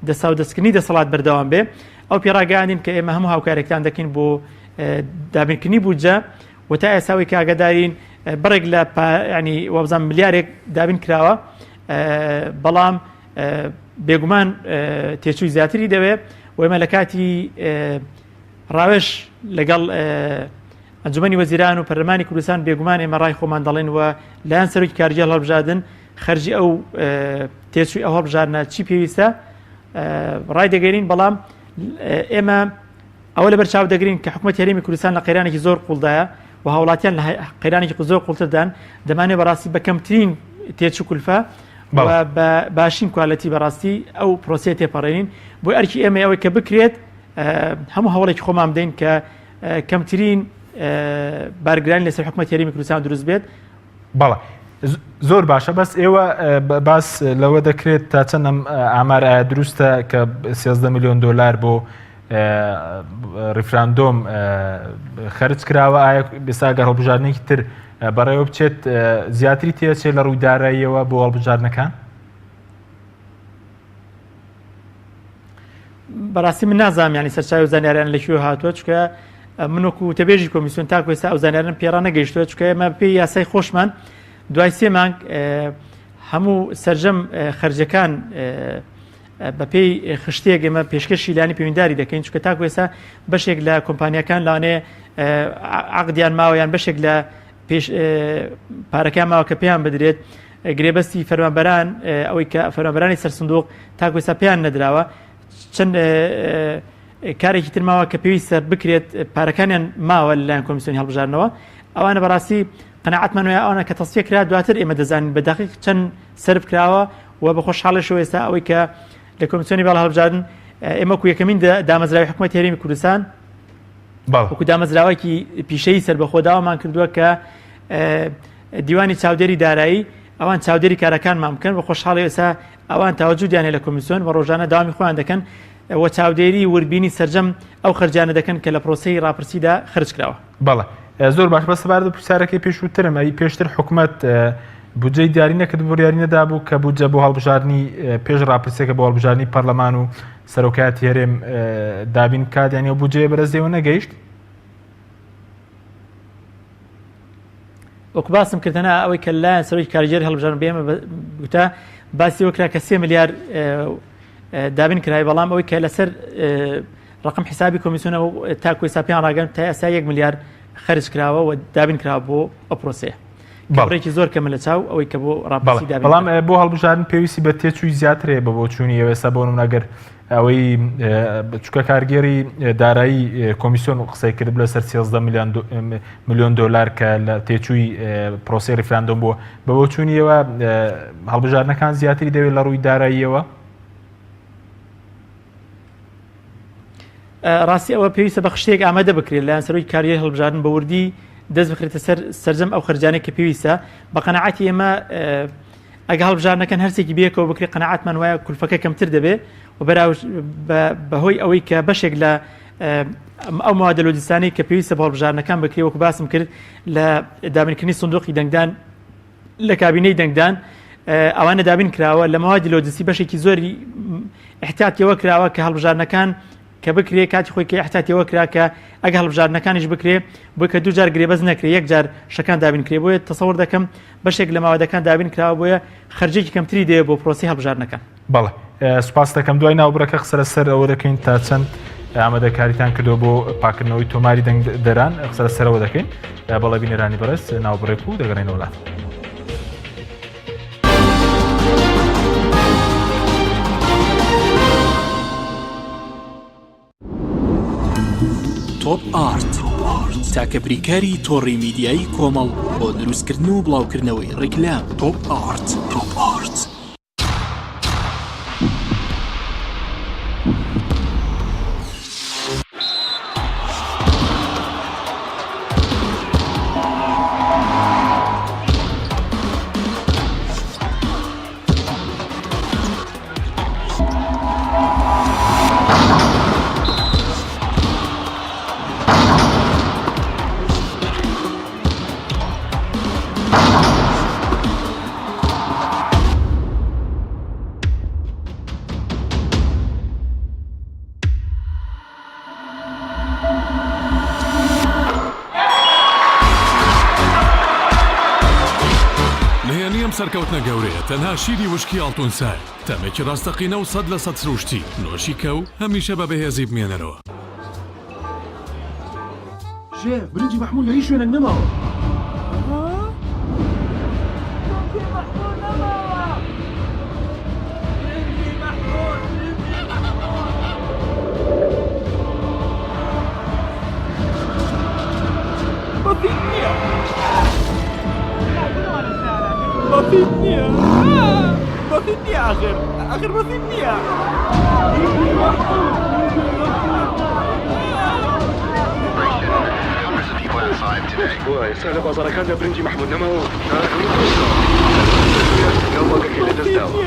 S3: دەسا و دەستکردنی دەسەڵات بەردەوام بێ. ئەو پێڕاگەاندین کە ئێمە هەموو هاوکارێکتان دەکەین بۆ دابینکردنی بودجە و تا ئێساوی کە ئاگادارین بڕێک لە ینی وەبزان ملیارێک دابین کراوە بەڵام بێگومان تێچووی زیاتری دەوێت و ئێمە لە کاتی ڕاوێژ لەگەڵ ئەنجومەنی وەزیران و پەرلەمانی کوردستان بێگومان ئێمە ڕای خۆمان دەڵێن و لایەن سەرۆکی کارجێل هەڵبژاردن خەرجی ئەو تێچووی ئەو هەڵبژاردنە چی پێویستە ڕای دەگەێنین. بەڵام ئێمە ئەوە لە بەرچاو دەگرین کە حکوومەتی هەرێمی کوردستان لە قەیرانێکی زۆر قوڵدایە و هاوڵاتیان لە قەیرانێکی زۆر قوڵتردان دەمانێت بەڕاستی بە کەمترین تێچوو کولفە و بە باشین کوالەتی بەڕاستی ئەو پرۆسیە تێپەڕێنین بۆی ئەرکی ئێمە ئەوەی کە بکرێت هەموو هەوڵێکی خۆمان بدەین کە کەمترین بارگرانی لەسەر حکوومەتی هەرێمی کوردستان دروست بێت.
S1: بەڵێ زۆر باشە بەس ئێوە باس لەوە دەکرێت تا چەند ئامار ئایا دروستە کە 13 میلیۆن دلار بۆ ریفراندۆم خەرج کراوە ئایا بێساگە هەڵبژاردنێکی تر بەڕێوە بچێت زیاتری تێچێت لە ڕووی داراییەوە بۆ هەڵبژاردنەکان؟
S3: بەڕاستی من نازانم ینی سەرچاوی زانیاریان لەکوێ هاتووە چکە من وەکو تەبێژی کۆمیسیۆن تاکو ئێستا ئەو زانیاریان پێڕا نەگەیشتووە چکە ئێمە پێی یاسای خۆشمان دوای 3 مانگ هەموو سەرجەم خەرجەکان بە پێی خشتێک ئێمە پێشکەشی لانی پەیوەندیداری دەکەین چکە تاکو ئێستا بەشێک لە کۆمپانیەکان لەوانێ عەقدیان ماوەیان بەشێک لە پارەکان ماوە کە پێیان بدرێت گرێبەستی فەرمانبەران ئەوەی کە فەرمانبەرانی سەرسندوق تاکو ئێستا پێیان نەدراوە چەند کارێکی تر ماوە کە پێویستە بکرێت پارەکانیان ماوە لەلایەن کۆمیسیۆنی هەڵبژاردنەوە ئەوانە بەڕاستی قەناعەتمان وایە ئەوانە کە تەسویە کرا دواتر ئێمە دەزانین بە دەقیق چەند سەرف کراوە و بە خۆشحاڵیشەوە ئێستا ئەوەی کە لە کۆمیسیۆنی باڵا هەڵبژاردن ئێمە وەکو یەکەمین دامەزراوی حکوومەتی هەرێمی کوردستان وەکو دامەزراوەیەکی پیشەیی سەربەخۆداوامان کردووە کە دیوانی چاودێری دارایی ئەوان چاودێری کارەکانمان بکەن بە خۆشحاڵی ئێستا ئەوان تاوەجودیان لە کۆمیسیۆن و ڕۆژانە داوامی خۆیان دەکەن و چاودێری وردبینی سەرجەم ئەو خەرجانە دەکەن کە لە پرۆسەی ڕاپرسیدا خرج کراوە.
S1: بەڵێ زۆر باش بەس سەبارەت بە پرسیارەکەی پێشووترم ئەی پێشتر حکوومەت بودجەی دیاری نەکرد بۆ یاری نەدابوو کە بودجە بۆ هەڵبژاردننی پێش ڕاپرسێکە بۆ هەڵبژاردننی پەرلەمان و سەرۆکایەتی هەرێم دابین کات یانی ئەو بودجەیە بەرەزێەوە نەگەیشت.
S3: وەکو باسم کردنا ئەوەی کە لایەن سەرۆکی کارژێر هەڵبژاردن بێمە گوتا باسی وەکرا کە 3 ملیار دابین کرای بەڵام ئەوەی کە لەسەر ڕقم حسابی کۆمیسیۆنەوە تاکو ئێستا پێیان ڕاگەن تا ئێستا 1 ملیار خەرج کراوە و دابین کراوە بۆ ئەو پرۆسەیە بەڕێکی زۆر کەمە لە چاو ئەوەی کە بۆ ڕاپرسی دابین.
S1: بەڵام بۆ هەڵبژاردن پێویستی بە تێچووی زیاترێ بە بۆ چوونی ئێستا بۆ نمونەگەر ئەوەی چکە کارگێری دارایی کۆمیسیۆن قسەی کرد لەسەر 13 میلیۆن دلار کە لە تێچووی پرۆسی ریفراندۆم بووە بە بۆ چوونیەوە هەڵبژاردنەکان زیاتری دەوێت لە ڕووی داراییەوە.
S3: ڕاستی ئەوە پێویستە بە خشتێک ئامادە بکرێت لایەن سەرۆکی کارگێری هەڵبژاردن بە وردی دەست بخرێتە سەرجەم ئەو خەرجانێک کە پێویستە بە قەناعەتی ئێمە ئەگە هەڵبژاردنەکان هەرسێکی بێکەوە بکرێت قەناعەتمان وایە کولفەکە کەمتر دەبێت و بەهۆی ئەوەی کە بەشێک لە ئەو موادە لۆجستانەی کە پێویستە بە هەڵبژاردنەکان بکرێت وەکو باسم کرد لە دابینکردنی سندوقی دەنگدان لە کابینەی دەنگدان ئەوانە دابین کراوە لە موادی لۆجستی بەشێکی زۆری احتیاطیەوە کراوە کە هەڵبژاردنەکان کە بکرێ کاتی خۆی کە احتیاطیەوە کرا کە ئەگە هەڵبژاردنەکانیش بکرێ بۆی کە دوو جار گرێبەز نەکرێ یەک جار شەکان دابین کرێ بۆیە تەسەوور دەکەم بەشێک لە ماوەدەکان دابین کراوە بۆیە خەرجێکی کەمتری دێ بۆ پرۆسی هەڵبژاردنەکان.
S1: بەڵێ سوپاس دەکەم دوای ناوبڕەکە قسە لەسەر ئەوە دەکەین تا چەند ئامادەکاریتان کردو بۆ پاکردنەوەی تۆماری دەران قسە لەسەرەوە دەکەین بەڵێ بینەرانی بەڕێز ناوبڕێک و دەگەڕێنەوە وڵات.
S4: تۆپ ئارت تاکە بریکاری تۆڕی میدیایی کۆمەڵ بۆ دروستکردن و بڵاوکردنەوەی ڕیکلام. تۆپ ئارت.
S5: سەرکەوتنە گەورەیە تەنها شیری وشکی ئاڵتونسای تەمێکی ڕاستەقینە و 100% سروشتی نۆشی کەو هەمیشە بە بەهێزی بمێنەرەوە.
S6: شێف برنجی مەحموود لە هیچ شوێنێک نەماوە. بسيط نية آخر بسيط نية سهل بازارك هذا برنجي محمود نما هو يلا كيف تستوى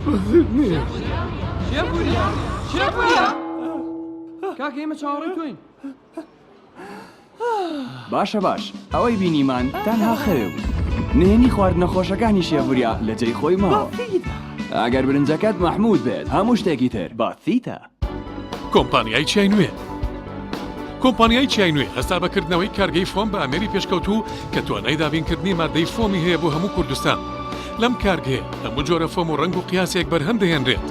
S6: بسيط نية شابويا کاک ئێمە چاوەڕێی توین.
S7: باشە باش ئەوەی بینیمان تەنها خەوێ بوو. نهێنی خواردنە خۆشەکانی شێڤوریا لە جێی خۆی ماوە. ئەگەر برنجەکەت مەحموود بێت هەموو شتێکی تر باتیتە.
S5: کۆمپانیای چای نوێ کۆمپانیای چای نوێ هەستا بەکردنەوەی کارگەی فۆم بە ئەمێری پێشکەوتوو کە توانای دابینکردنی مادەی فۆمی هەیە بۆ هەموو کوردستان. لەم کارگەیە هەموو جۆرە فۆم و ڕنگ و قیاسێک بەرهەم دەهێنرێت.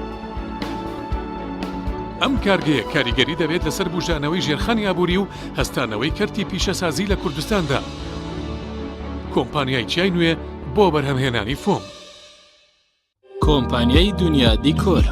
S5: ئەم کارگەیە کاریگەری دەبێت لەسەر بژانەوەی ژێرخانی ئابووری و هەستانەوەی کەرتی پیشەسازی لە کوردستاندا. کۆمپانیای چای نوێ بۆ بەرهەمهێنانی فۆم.
S8: کۆمپانیای دنیا دیکۆر.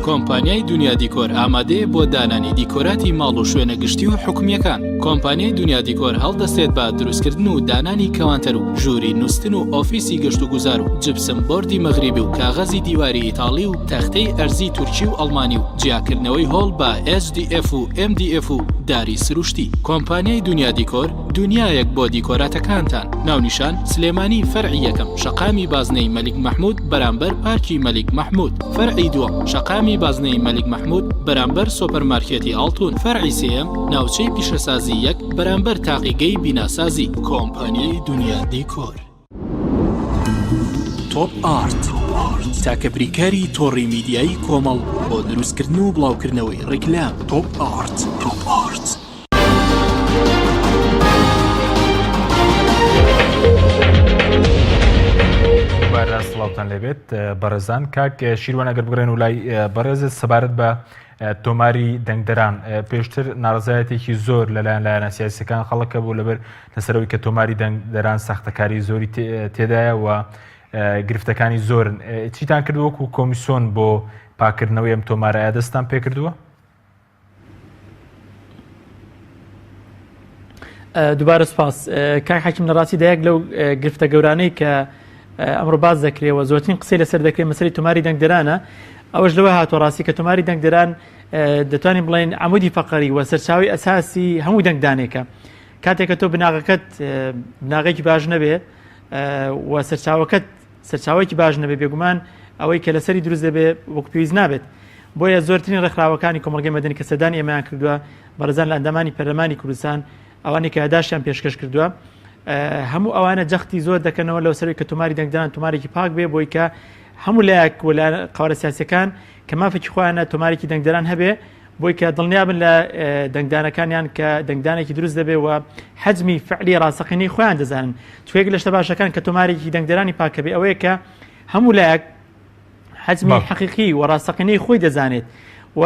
S8: کۆمپانیای دنیا دیکۆر ئامادەیە بۆ دانانی دیکۆراتی ماڵ و شوێنە گشتی و حکومیەکان. کۆمپانیای دنیا دیکۆر هەڵدەستێت بە دروستکردن و دانانی کەوانتەر و ژووری نووسن و ئۆفیسی گەشت و گوزار و جبسم بۆردی مەغریبی و کاغەزی دیواری ئیتاڵی و تەختەی ئەرزی تورکی و ئەڵمانی و جیاکردنەوەی هۆڵ بە HDF و MDF و داری سروشتی. کۆمپانیای دنیا دیکۆر دنیایەک بۆ دیکۆراتەکانتان. ناونیشان سلێمانی فەرعی یەکەم شەقامی بازنەی مەلیک مەحموود بەرامبەر پارکی مەلیک مەحموود. فەرعی دووەم شەقامی بازنەی مەلیک مەحموود بەرامبەر سۆپەرمارکێتی ئاڵتون. فەرعی سێیەم ناوچەی پیشەسازی یەک بەرامبەر تاقیگەی بیناسازی. کۆمپانیای دنیا دیکۆر.
S4: تۆپ ئارت تاکە بریکاری تۆڕی میدیایی کۆمەڵ بۆ دروستکردن و بڵاوکردنەوەی ڕیکلام. تۆپ ئارت.
S1: سڵاوتان لێبێت بەڕێزان کاک شیروان ئەگەر بگرێن و لای بەڕێزت سەبارەت بە تۆماری دەنگدەران پێشتر ناڕزایەتێکی زۆر لەلایەن لایەنە سیاسیەکان خەڵکە بوو لەبەر لەسەرەوەی کە تۆماری دەنگدەران سەختەکاری زۆری تێدایە و گرفتەکانی زۆرن. چیتان کردو وەکو کۆمیسیۆن بۆ پاکردنەوەی ئەم تۆمارایە دەستان پێ کردووە؟
S3: دووبارە سپاس. کاک حەکیم لەڕاستی دایەک لەو گرفتە گەورانەی کە ئەمڕۆ باز دەکرێەوە زۆرترین قسەی لەسەر دەکرێت مەسەری تۆماری دەنگدەرانە. ئەوەش لەوە هاتووە ڕاستی کە تۆماری دەنگدەران دەتوانین بڵێن عەمودی فەقەری و سەرچاوی ئەساسی هەموو دەنگدانێکە. کاتێککە تۆ بناغەکەت بناغێکی باش نەبێ و سەرچاوەیەکی باش نەبێ بێگومان ئەوەی کە لەسەری دروست دەبێ وەکو پێویست نابێت. بۆیە زۆرترین ڕێکخراوەکانی کۆمەڵگەی مەدەنی کە سەردانی ئێمەیان کردووە بەڕێزان لە ئەندامانی پەرلەمانی کوردستان ئەوانەی کە ئاداشیان پێشکەش کردووە هەموو ئەوانە جەختی زۆر دەکەنەوە لەو سەرەوەی کە تۆماری دەنگدەران تۆمارێکی پاک بێ بۆی کە هەموو لایەک و لە قاوەرە سیاسیەکان کە مافێکی خۆیانە تۆمارێکی دەنگدەران هەبێ بۆی کە دڵنیابن لە دەنگدانەکانیان کە دەنگدانێکی دروست دەبێ و حەجمی فعلی ڕاستەقینەی خۆیان دەزانن. توێک لە شتە باشەکان کە تۆمارێکی دەنگدەرانی پاکە بێ ئەوەیە کە هەموو لایەک حەجمی حەقیقی و ڕاستەقینەی خۆی دەزانێت و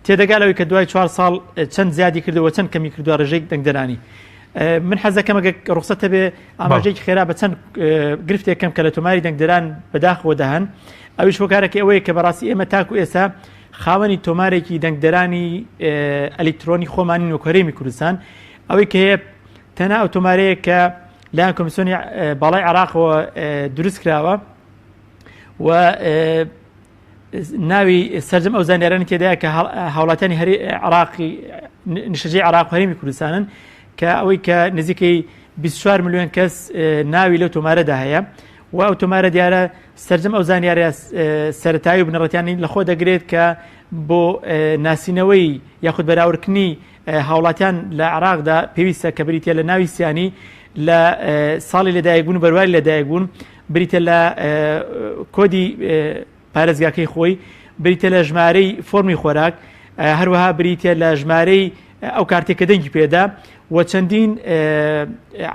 S3: تێدەگالەوەی کە دوای 4 ساڵ چەند زیادی کردەوە چەند کەمی کردووە ڕێژەی دەنگدەرانی. من حەزەکەم ڕوخسەتە بێ ئاماژەیەکی خێرا بە چەند گرفتێکم کە لە تۆماری دەنگدەران بەداخەوە دەهەن ئەویش وەکارێکی ئەوەیە کە بەڕاستی ئێمە تاکو ئێستا خاوەنی تۆمارێکی دەنگدەرانی ئەلکترۆنی خۆمانی نۆکۆرەمی کوردستان ئەوەی کە هەیە تەنها ئەو تۆمارەیە کە لایەن کۆمیسیۆنی باڵای عێراقەوە دروست کراوە و ناوی سەرجەم ئەو زانیارانی تێدایە کە هاوڵاتیانی عێراقی نیشتەجێی عێراق و هەرێمی کوردستانن کە ئەوەی کە نزیکەی 24 ملیۆن کەس ناوی لەو تۆمارەدا هەیە و ئەو تۆمارە دیارە سەرجەم ئەو زانیارە سەرەتایی و بنەڕەتیانی لەخۆ دەگرێت کە بۆ ناسینەوەی یاخود بەراوردکردنی هاوڵاتیان لە عێراقدا پێویستە کە بریتە لە ناوی سیانی لە ساڵی لەدایکبوون و بەرواری لەدایکبوون بریتە لە کۆدی پارێزگاکەی خۆی بریتە لە ژمارەی فۆرمی خۆراک هەروەها بریتە لە ژمارەی ئەو کارتێکە دەنگی پێدا و چەندین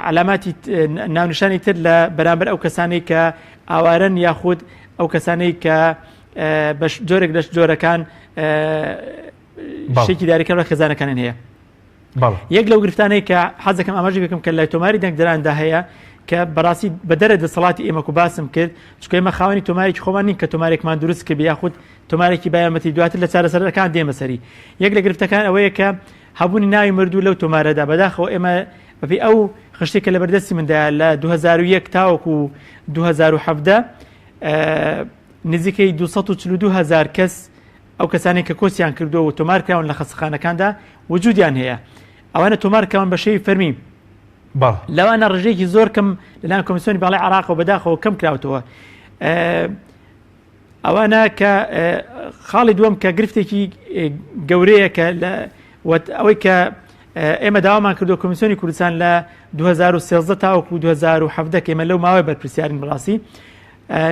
S3: علاماتی ناونیشانی تر لە بەرامبەر ئەو کەسانەی کە ئاوارن یاخود ئەو کەسانەی کە بە جۆرێک لە جۆرەکان شتێکی داریکەن و خێزانەکانیان هەیە. یەک لەو گرفتانەی کە حەزەکەم ئاماژی بکەم کە لای تۆماری دەنگدەراندا هەیە کە بەڕاستی بەدەرە دەسەڵاتی ئێمە و باسم کرد چکە ئێمە خاوەنی تۆمارێکی خۆمان نین کە تۆمارێکمان دروست کرد یاخود تۆمارێکی بایەمەتی دواتر لە چارەسەرەکان دێمە سەری. یەک لە گرفتەکان ئەوەیە کە هەبوونی ناوی مردوو لەو تۆمارەدا بەداخەوە ئێمە بەپێی ئەو خشتێکە لە بەردەستی مندایە لە 2001 تاوەکو 2017 نزیکەی 242,000 کەس ئەو کەسانی کە کۆسیان کردو و تۆمار کراون لە خەستەخانەکاندا وجودیان هەیە ئەوانە تۆمار کراون بە شێوی فەرمی لەوانە ڕژەیەکی زۆر کەم لەلایەن کۆمیسیۆنی باڵای عێراق و بەداخەوە کەم کراوەتەوە. ئەوانە کە خاڵی دووەم کە گرفتێکی گەورەیە کە ئەوەی کە ئێمە داوامان کردو کۆمیسیۆنی کوردستان لە 2013 تاوەکو 2017 کە ئێمە لەو ماوەی بەرپرسیارین بەڕاستی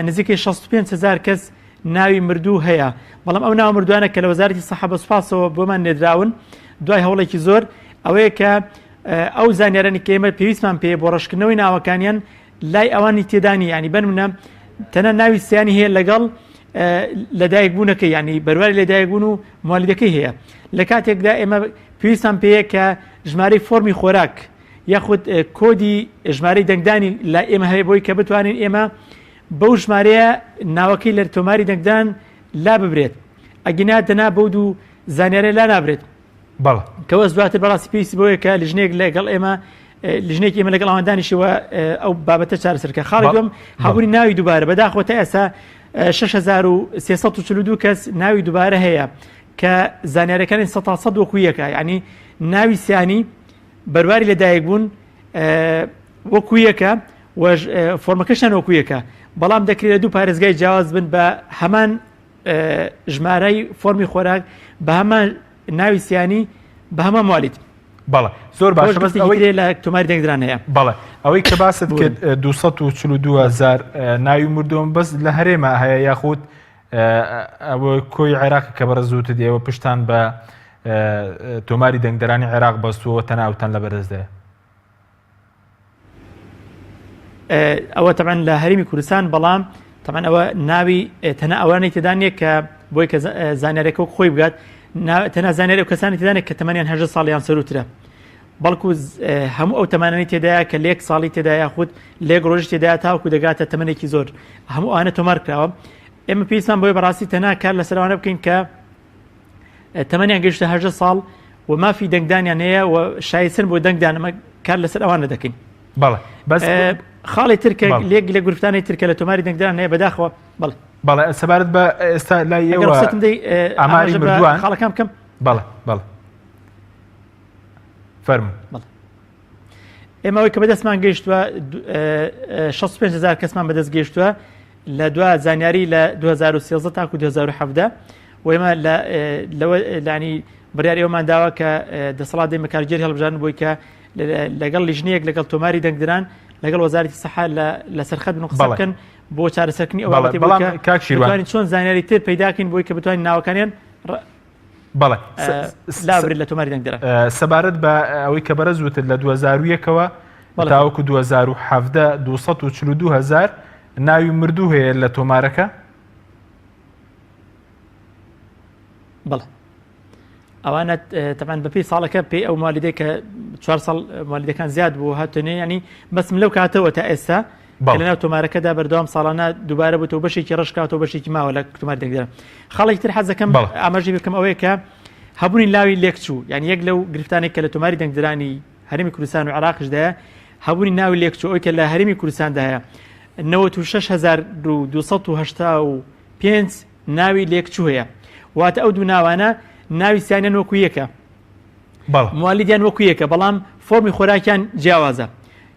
S3: نزیکەی 65,000 کەس ناوی مردوو هەیە بەڵام ئەو ناو مردوانە کە لە وەزارەتی سەحە بە سوپاسەوە بۆمان نێدراون دوای هەوڵێکی زۆر ئەوەیە کە ئەو زانیارانی کە ئێمە پێویستمان پێ بۆ ڕەشکردنەوەی ناوەکانیان لای ئەوانی تێدانی ینی بنمونە تەنە ناوی سیانی هەیە لەگەڵ لەدایکبوونەکەی ینی بەرواری لەدایکبوون و موالیدەکەی هەیە لە کاتێکدا ئێمە پێویستمان پێەیە کە ژمارەی فۆرمی خۆراک یاخود کۆدی ژمارەی دەنگدانی لە ئێمە هەیە بۆی کە بتوانین ئێمە بەو ژمارەیە ناوەکەی لە تۆماری دەنگدان لا ببرێت ئەگینا دەنا بەو دوو زانیارە لا نابرێت کەوە دواتر بەڕاستی پێویستی بۆیە کە لیژنێک لەگەڵ ئێمە لیژنێکی ئێمە لەگەڵ ئەوەندانیشەوە ئەو بابەتە چارەسەرکە خاڵی دوم هەبوونی ناوی دووبارە بەداخەوە تا ئێستا 6,342 کەس ناوی دووبارە هەیە کە زانیارەکانی 100% وەکو یەکە یعنی ناوی سیانی بەرواری لەدایکبوون وەکو یەکە و فۆرمەکەشان وەکو یەکە بەڵام دەکرێت دوو پارێزگای جیاواز بن بە هەمان ژمارەی فۆرمی خۆراک بە هەمان ناوی سیانی بە هەمان موالید.
S1: بەڵێ زۆر باش
S3: ئەوەی لە تۆماری دەنگدران هەیە.
S1: بەڵێ ئەوەی کە باست کرد 242,000 ناوی مردوم بەس لە هەرێمە هەیە یاخود ئەوە کۆی عێراق کە بەڕێزوتە دێەوە پشتان بە تۆماری دەنگدەرانی عێراق بەستووە تەناوتان لە بەرزدەیە.
S3: ئەوە تەبەن لە هەرێمی کوردستان بەڵام تەبەن ئەوە ناوی تەنە ئەوانەی تێدانە کە بۆی کە زانیارێکە خۆی بگات تەنە زانیاری و کەسانی تێدانێت کە تەمەنیان 8 ساڵیان سەروترە بەڵکو هەموو ئەو تەمانانی تێدایە کە لێک ساڵی تێدایە خود لێک ڕۆژی تێدایە تاوەکو دەگاتە تەمەنێکی زۆر هەموو ئەوانە تۆمار کراوە. ئێمە پێویستمان بۆی بەڕاستی تەنها کار لەسەرەوانە بکەین کە تەمەنیان گەیشتە 8 ساڵ و مافی دەنگدانیان هەیە و شایستن بۆ دەنگدان ئەمە کار لەسەر ئەوانە دەکەین.
S1: بەڵێ بەس
S3: خاڵی ترکە لێک لە گرفتانی ترکە لە تۆماری دەنگدان هەیە بەداخەوە
S1: بەڵێ سەبارەت بە ئێستا لای ئێوە ئاماری مردووان
S3: خاڵەکان بکەم.
S1: بەڵێ فەرموو.
S3: ئێمە ئەوەی کە بەدەستمان گەیشتووە 65,000 کەسمان بەدەست گەیشتووە لە دو زانیاری لە 2013 تاکو 2017 و ئێمە لەنی بڕیار ئێوەمان داوە کە دەسەڵاتی مەکارگێری هەڵبژاردن بۆی کە لەگەڵ لیژنەیەک لەگەڵ تۆماری دەنگدران لەگەڵ وەزارەتی سەحا لە سەرخەت بن قسە بکەن بۆ چارەسەرکردنی ئەو بابەتی بۆ چۆن زانیاری تر پەیداکەین بۆی کە بتوانین ناوەکانیان
S1: بەڵێ
S3: لابرێت لە تۆماری دەنگدران.
S1: سەبارەت بە ئەوەی کە بەرەزوتر لە 2001ەوە تاوەکو 2017 242,000 ناوی مردوو هەیە لە تۆمارەکە.
S3: بەڵێ ئەوانە تەمان بەپی ساڵەکە پێی ئەو مالیدەی کە 4 ساڵ موالیدەکان زیاد بوو هاتوێنێ ینی بەسم لەو کاتەوە تا ئێستا کە لەناو تۆمارەکەدا بەردەوام ساڵانە دووبارە بووتەوە بەشێکی ڕشکاتەوە بەشێکی ماوە لە تۆمار دەنگدەرە. خاڵێکی تر حەزەکەم ئاماژەی بکەم ئەوەیە کە هەبوونی لاوی لێکچوو، یعنی یەک لەو گرفتانێک کە لە تۆماری دەنگدرانی هەرێمی کوردستان و عێراقشدایە هەبوونی ناوی لێکچوو ئەوەی کە لە هەرێمی کوردستاندایە 96,285 ناوی لێکچوو هەیە، واتە ئەو دوو ناوانە ناوی سیانیان وەکو یەکە، موالیدیان وەکو یەکە، بەڵام فۆرمی خۆراکیان جیاوازە،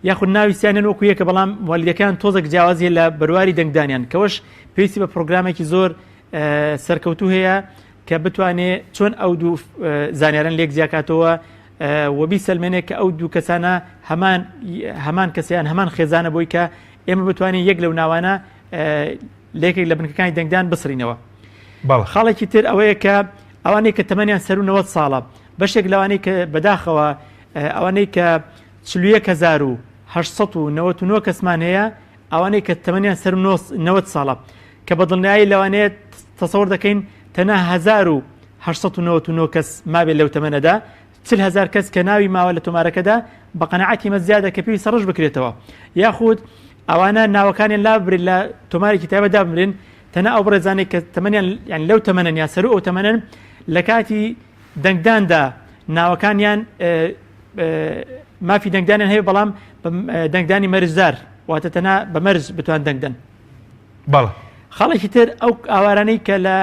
S3: یاخود ناوی سیانیان وەکو یەکە بەڵام موالیدەکان تۆزێک جیاوازیە لە بەرواری دەنگدانیان، کەوەش پێویستی بە پرۆگرامێکی زۆر سەرکەوتوو هەیە کە بتوانێت چۆن ئەو دوو زانیاران لێک زیاکاتەوە و بیسەلمێنێت کە ئەو دوو کەسانە هەمان کەسیان هەمان خێزانە بۆی کە ئێمە بتوانین یەک لەو ناوانە لێکێک لە بنکەکانی دەنگدان بسڕینەوە. خاڵێکی تر ئەوەیە کە ئەوانەی کە تەمەنیان سەر و 90 ساڵە، بەشێک لەوانەی کە بەداخەوە ئەوانەی کە 41,899 کەسمان هەیە، ئەوانەی کە تەمەنیان سەر 90 ساڵە کە بەدڵنیایی لەوانەیە تەسەوڕ دەکەین تەنها 1,899 کەس مابێت لەو تەمەنەدا، 40,000 کەس کە ناوی ماوە لە تۆمارەکەدا بە قەنەعەتی مەزیادە کە پێویستە ڕەش بکرێتەوە، یاخود ئەوانە ناوەکانیان لا ببرێت لە تۆمارێکی تایبەتدا بمرێن، تەنها ئەو بڕێزانێک کە تەمەنیان یان لەو تەمەنن یا سەر ئەو تەمەنن لە کاتی دەنگداندا ناوەکانیان مافی دەنگدانیان هەیە بەڵام دەنگدانی مەرجدار، واتە تەنها بە مەرج بتوان دەنگدەن. خاڵێکی تر ئەو ئاوارانەی کە لە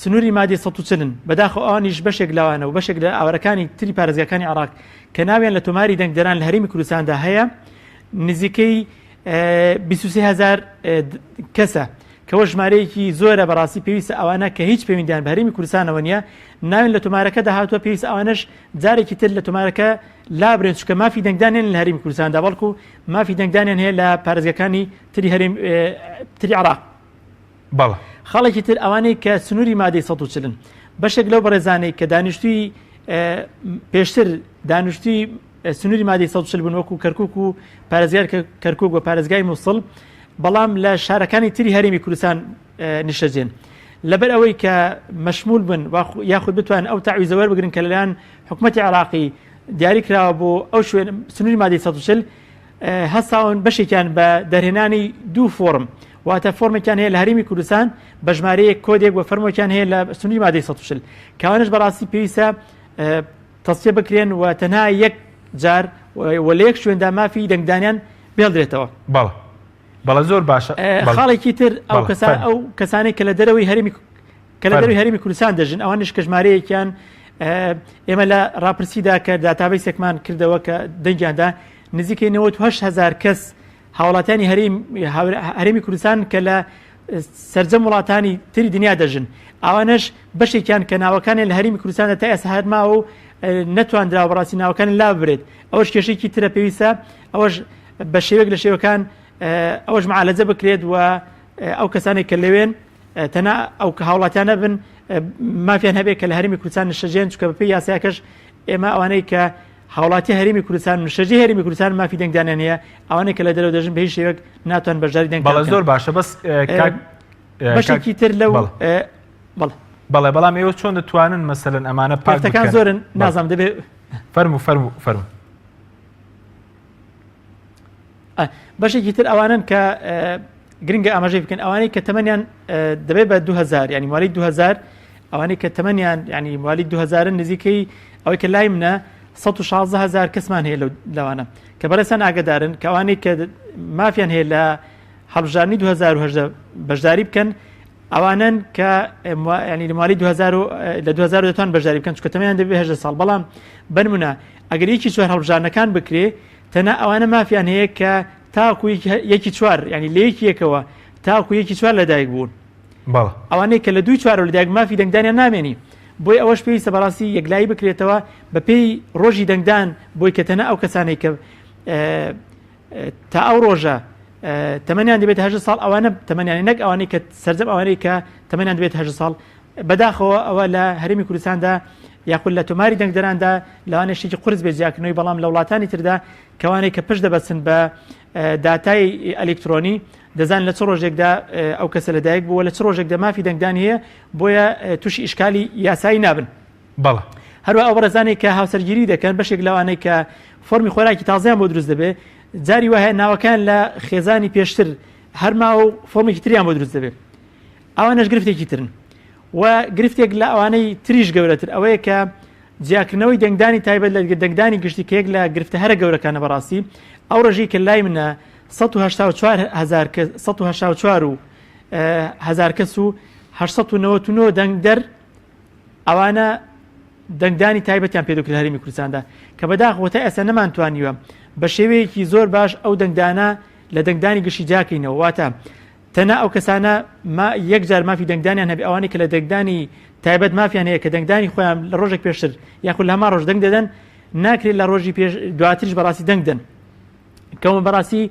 S3: سنووری مادی 140 بەداخەوە ئەوانیش بەشێک لەوانە و بەشێک لە ئاوارەکانی تری پارێزگاکانی عێراق کە ناویان لە تۆماری دەنگدەران لە هەرێمی کوردستاندا هەیە، نزیکەی 23,000 کەسە، کەەوە ژمارەیەکی زۆرە بەڕاستی پێویستە ئەوانە کە هیچ پەیوەندیان بە هەرێمی کوردستانەوە نیە ناوێن لە تۆمارەکەدا هاتووە، پێویست ئەوانش جارێکی تر لە تۆمارەکە لابرێن، چونکە مافی دەنگدانیان لە هەرێمی کوردستاندا بەڵکو مافی دەنگدانیان هەیە لە پارێزگاکانی تری عێراق. خاڵێکی تر ئەوانەی کە سنووری مادەی 140 بەشێک لەو بەڕێزانەی کە دانیشتووی پێشتر دانیشتووی سنووری مادەی 140 بوون وەکو کەرکووک و پارێزگای کەرکووک و پارێزگای مووسڵ، بەڵام لە شارەکانی تری هەرێمی کوردستان نیشتەجێن، لەبەر ئەوەی کە مەشمول بن یاخود بتوان ئەو تاویزە وەربگرن کە لەلایەن حکوومەتی عێراقی دیاری کراوە بۆ ئەو شوێن سنووری مادەی 140 هەستاون بەشێکیان بە دەرهێنانی دوو فۆرم، واتە فۆرمێکیان هەیە لە هەرێمی کوردستان بە ژمارەیەک کۆدێک و فەرمۆکیان هەیە لە سنووری مادەی 140 کەوانش بەڕاستی پێویستە تەصفیە بکرێن و تەنها یەک جار و لە یەک شوێندا مافی دەنگدانیان بێڵدرێتەوە.
S1: بەڵە زۆر باشە.
S3: خاڵێکی تر ئەو کەسانەی کە لە دەرەوەی هەرێمی کوردستان دەژن، ئەوانش کە ژمارەیەکیان ئێمە لە ڕاپرسیدا کە داتابەیسێکمان کردەوە کە دەنگیاندا نزیکەی 98,000 کەس هاوڵاتیانی هەرێمی کوردستان کە لە سەرجەم وڵاتانی تری دنیا دەژن، ئەوانش بەشێکیان کە ناوەکانیان لە هەرێمی کوردستاندا تا ئێستا هەرماوە و نەتواندراوە بەڕاستی ناوەکان لا ببرێت، ئەوەش کێشەیەکی ترە پێویستە ئەوەش بە شێوەیەک لە شێوەکان ئەوەش معالەجە بکرێت و ئەو کەسانێک کە لەوێن تەنها ئەو هاوڵاتیانە بن مافیان هەبێت کە لە هەرێمی کوردستان نیشتەجێن، چونکە بەپێی یاسایەکەش ئێمە ئەوانەی کە هاوڵاتی هەرێمی کوردستان نیشتەجێی هەرێمی کوردستان مافی دەنگدانیان هەیە، ئەوانەی کە لە دەرەوە دەژن بە هیچ شێوەیەک ناتوان بەشداری دەنگ.
S1: بەڵێ زۆر باشە، بەس
S3: بەشێکی تر لەو
S1: بەڵام ئێوە چۆن دەتوانن مەسەلەن ئەمانە
S3: پارتەکان زۆرن نازانم دەبێت
S1: فەرموو
S3: بەشێکی تر ئەوانن کە گرنگە ئاماژەی بکەن، ئەوانەی کە تەمەنیان دەبێت بە 2000 ینی موالی 2000، ئەوانەی کە تەمەنیان ینی موالی 2000 نزیکەی ئەوەی کە لای منە 116,000 کەسمان هەیە لەوانە کە بەڕێستان ئاگدارن کە ئەوانەی کە مافیان هەیە لە هەڵبژارنی 2010 بەشداری بکەن، ئەوانن کە ینی موالی 2000 دەتوان بەشداری بکەن، چونکە تەمەنیان دەبێت 18 ساڵ، بەڵام بنمونە ئەگەر یەکی چوار هەڵبژارنەکان بکرێ تەنها ئەوانە مافیان هەیە کە تاکو یەکی چوار ینی لە یەکی یەکەوە تاکو یەکی چوار لەدایک بوون، ئەوانەی کە لە دوی چوار لەدایک مافی دەنگدانیان نامێنی، بۆی ئەوەش پێویستە بەڕاستی یەکلایی بکرێتەوە بە پێی ڕۆژی دەنگدان، بۆی کە تەنها ئەو کەسانێک کە تا ئەو ڕۆژە تەمەنیان دەبێت 18 ساڵ ئەوانە تەمەنیان نەک ئەوانەی کە سەرجەم ئەوانەی کە تەمەنیان دەبێت 18 ساڵ بەداخەوە ئەوە لە هەرێمی کوردستاندا یاخود لە تۆماری دەنگدەراندا لەوانێشتێکی قورس بێت جیاکردنەوەی، بەڵام لە وڵاتانی تردا کەوانەی کە پشت دەبەستن بە داتای ئەلکترۆنی دەزان لە چ ڕۆژێکدا ئەو کەسە لەدایک بووە لە چ ڕۆژێکدا مافی دەنگدان هەیە، بۆیە تووشی ئیشکالی یاسایی نابن. هەروە ئەو بەڕێزانەی کە هاوسەرگیری دەکەن بەشێک لەوانەی کە فۆرمی خۆراکی تازیان بۆ دروست دەبێت جاری وایە ناوەکان لە خێزانی پێشتر هەرما و فۆرمێکی تریان بۆ دروست دەبێت ئەوانەش گرفتێکی ترن و گرفتێک لە ئەوانەی تریش گەورەتر ئەوەیە کە جیاکردنەوەی دەنگدانی تایبەت لە دەنگدانی گشتی کە یەک لە گرفتە هەرە گەورەکانە بەڕاستی ئەو ڕژەی کە لای منە 184,000 کەس و 899 دەنگدەر ئەوانە دەنگدانی تایبەتیان پێدەکرد لە هەرێمی کوردستاندا کە بەداخەوە ئێستا نەمانتوانیوە بە شێوەیەکی زۆر باش ئەو دەنگدانە لە دەنگدانی گشتی جاکەینەوە واتە تەنە ئەو کەسانە یەکجار مافی دەنگدانیان هەبێ ئەوانەی کە لە دەنگدانی تایبەت مافیان هەیە کە دەنگدانی خۆیان لە ڕۆژێک پێشتر یاخود لە هەمان ڕۆژ دەنگ دەدەن ناکرێت لە ڕۆژی دواتریش بەڕاستی دەنگ دەن کەمە بەڕاستی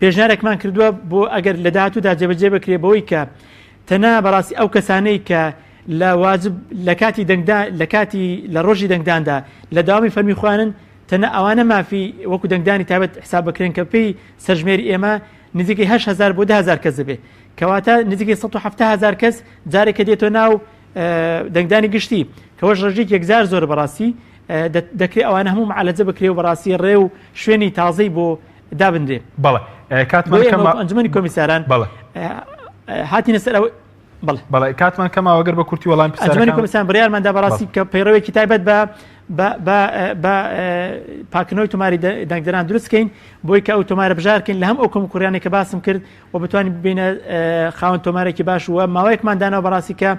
S3: پێشنیارێکمان کردووە بۆ ئەگەر لە داهاتوودا جێبەجێ بکرێ بەوەی کە تەنە بەڕاستی ئەو کەسانەی کە لە واجب لە کاتی لە ڕۆژی دەنگداندا لە داوامی فەرمی خوانن تەنە ئەوانە مافی وەکو دەنگدانی تایبەت حساب بکرێن کە پێی سەرژمێری ئێمە نزیکەی 8,000 بۆ 10,000 کەس دەبێت کەواتە نزیکەی 170,000 کەس جارێکە دێتۆ ناو دەنگدانی گشتی کەەوەش ڕژێک یەکزار زۆر بەڕاستی دەکرێت ئەوانە هەموو معالەجە بکرێ و بەڕاستی ڕێ و شوێنی تازەی بۆ دابندرێ
S1: بەڵێ
S3: ئەنجومەنی کۆمیساران هاتینە سەر ئەوە
S1: بەڵێ کاتمان کەماوە ئەگەر بە کورتی وەڵام
S3: ئەنجومەنی کۆمیساران بڕیارماندا بەڕاستی کە پەیڕەوێکی تایبەت بە پاکردنەوەی تۆماری دەنگدەران دروستکەین بۆی کە ئەو تۆمارە بژارکەین لە هەم ئەو کۆمکوڕیانێک کە باسم کرد و بتوانین ببینە خاوەن تۆمارێکی باش وە ماوەیەکمان داناوە بەڕاستی کە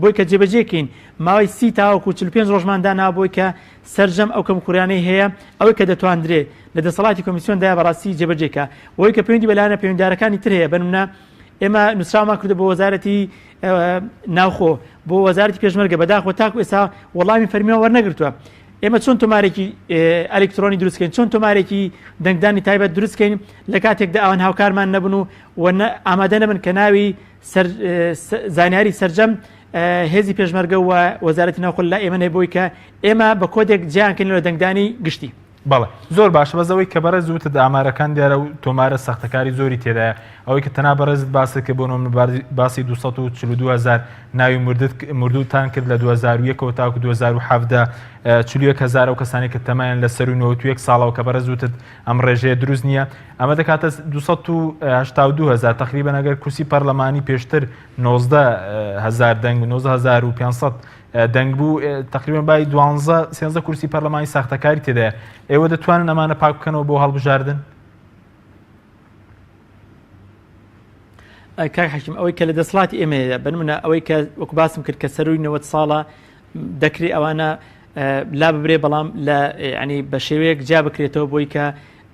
S3: بۆی کە جێبەجێکەین ماوەی 30 تاوەکو 45 ڕۆژمان داناوە بۆی کە سەرجەم ئەو کۆمکوڕیانەی هەیە ئەوەی کە دەتواندرێ لە دەسەڵاتی کۆمیسیۆندایە بەڕاستی جێبەجێکە وەی کە پەیوەندی بەلایەنە پەیوەنددارەکانی تر هەیە بنمونە ئێمە نووسرامان کردو بۆ وەزارەتی ناوخۆ بۆ وەزارەتی پێشمەرگە بەداخەوە تاکو ئێستا وەڵامی فەرمیەوە وەرنەگرتووە ئێمە چۆن تۆمارێکی ئەلکترۆنی دروستکەین چۆن تۆمارێکی دەنگدانی تایبەت دروستکەین لە کاتێکدا ئەوان هاوکارمان نەبن و ئامادە نەبن کە ناوی زانیاری سەرجەم هێزی پێشمەرگە و وەزارەتی ناوخۆ لا ئێمە نەبووی کە ئێمە بە کۆدێک جیانکەین لە دەنگدانی گشتی
S1: بەڵێ زۆر باشە بەزەوەی کە بەڕێز زووتە ئامارەکان دیارە و تۆمارە سەختەکاری زۆری تێدایە ئەوەی کە تەنا بەڕێزت باسە کە بۆ باسی 242,000 ناوی مردوتان کرد لە 2001ەوە تاکو 2017 41,000 ئەو کەسانی کە تەمایان لە سەر و 91 ساڵەوە کە بەڕێز زووتت ئەم ڕێژەیە دروست نییە ئەمە دەکاتە 282,000 تقریبا ئەگەر کورسی پەرلەمانی پێشتر 19,000 دەنگ 19,500 دەنگ بوو تقریبا بای 12 کورسی پەرلەمانی ساختەکاری تێدایە ئێوە دەتوانن ئەمانە پاک بکەنەوە بۆ هەڵبژاردن
S3: کاک حەکیم ئەوەی کە لە دەسەڵاتی ئێمەیە بنمونە ئەوەی کە وەکو باسم کرد کە سەروی 90 ساڵە دەکرێت ئەوانە لا ببرێ بەڵام لە ینی بە شێوەیەک جا بکرێتەوە بۆی کە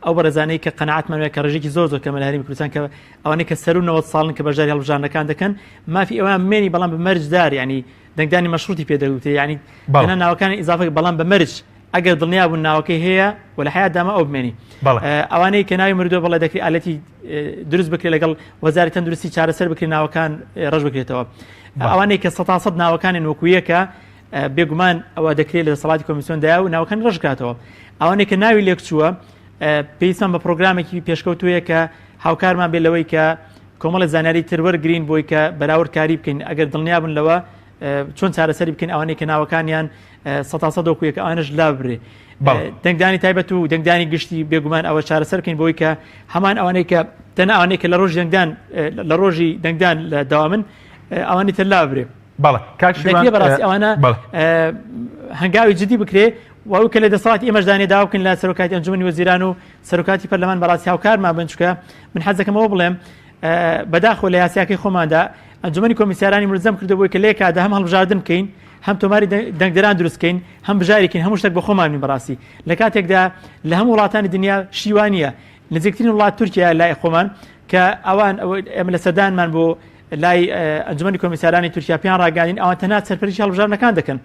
S3: ئەو بەڕێزانەی کە قەنەعەتمان کە ڕژێکی زۆر کەمە لە هەرێمی کوردستان کە ئەوانەی کە سەر و 90 ساڵن کە بەشداری هەڵبژاردنەکان دەکەن مافی ئەوان مێنی بەڵام بە مەرجدار ینی دەنگدانی مەشروطی پێدەوتێ ینی تەنها ناوەکانی ئیزافە بەڵام بە مەرج ئەگەر دڵنیا بوون ناوەکەی هەیە و لە حیات داما ئەو بمێنی ئەوانەی کە ناوی مردووە بەڵێ دەکری ئالەتی دروست بکرێت لەگەڵ وەزارەتی تەندروستی چارەسەر بکرێت ناوەکان ڕەش بکرێتەوە ئەوانەی کە 100% ناوەکانیان وەکوویەکە بێگومان ئەوە دەکرێت لە دەسەڵاتی کۆمیسیۆندایە و ناوەکان ڕژکاتەوە ئەوانەی کە ناوی لێک چووە پێویستمان بە پرۆگرامێکی پێشکەوتوویە کە هاوکارمان بێت لەوەی کە کۆمەڵی زانیاری تر وەرگرین بۆی کە بەراوردکاری بکەین ئەگەر دڵنیا بن لەوە چۆن چارەسەری بکەین ئەوانەی کە ناوەکانیان 100% وەکوویەکە ئەوانەش لا ببرێ دەنگدانی تایبەت و دەنگدانی گشتی بێگومان ئەوە چارەسەر بکەین بۆی کە هەمان ئەوانەی کە تەنە ئەوانەی کە لە ڕۆژی دەنگدان لە داوامن ئەوانی تر لا ببرێ
S1: بەڵێ
S3: بەڕاستی ئەوانە هەنگاوی جدی بکرێ و کە لە دەسەڵاتی ئێمەش دانێدا بکەین لە سەرۆکاتی ئەنجومەنی وەزیران و سەرۆکاتی پەرلەمان بەڕاستی هاوکارمان بن چونکە من حەزەکەمەوە بڵێم بەداخۆ لە یاساکەی خۆماندا ئەنجومەنی کۆمیسیارانی ملزم کردبووی کە لێکادا هەم هەڵبژاردن بکەین هەم تۆماری دەنگدەران دروستکەین هەم بژاریکەین هەموو شتێک بە خۆمانی بەڕاستی لە کاتێکدا لە هەموو وڵاتانی دنیا شیوانیە نزیکترین وڵات تورکیا لای خۆمان کە ئەوان ئێمە لە سەردانمان بۆ لای ئەنجومەنی کۆمیسیارانی تورکیا پێیان ڕاگەاندین ئەوان تەنها سەرپەرشتی هەڵبژاردنەکان دەکەن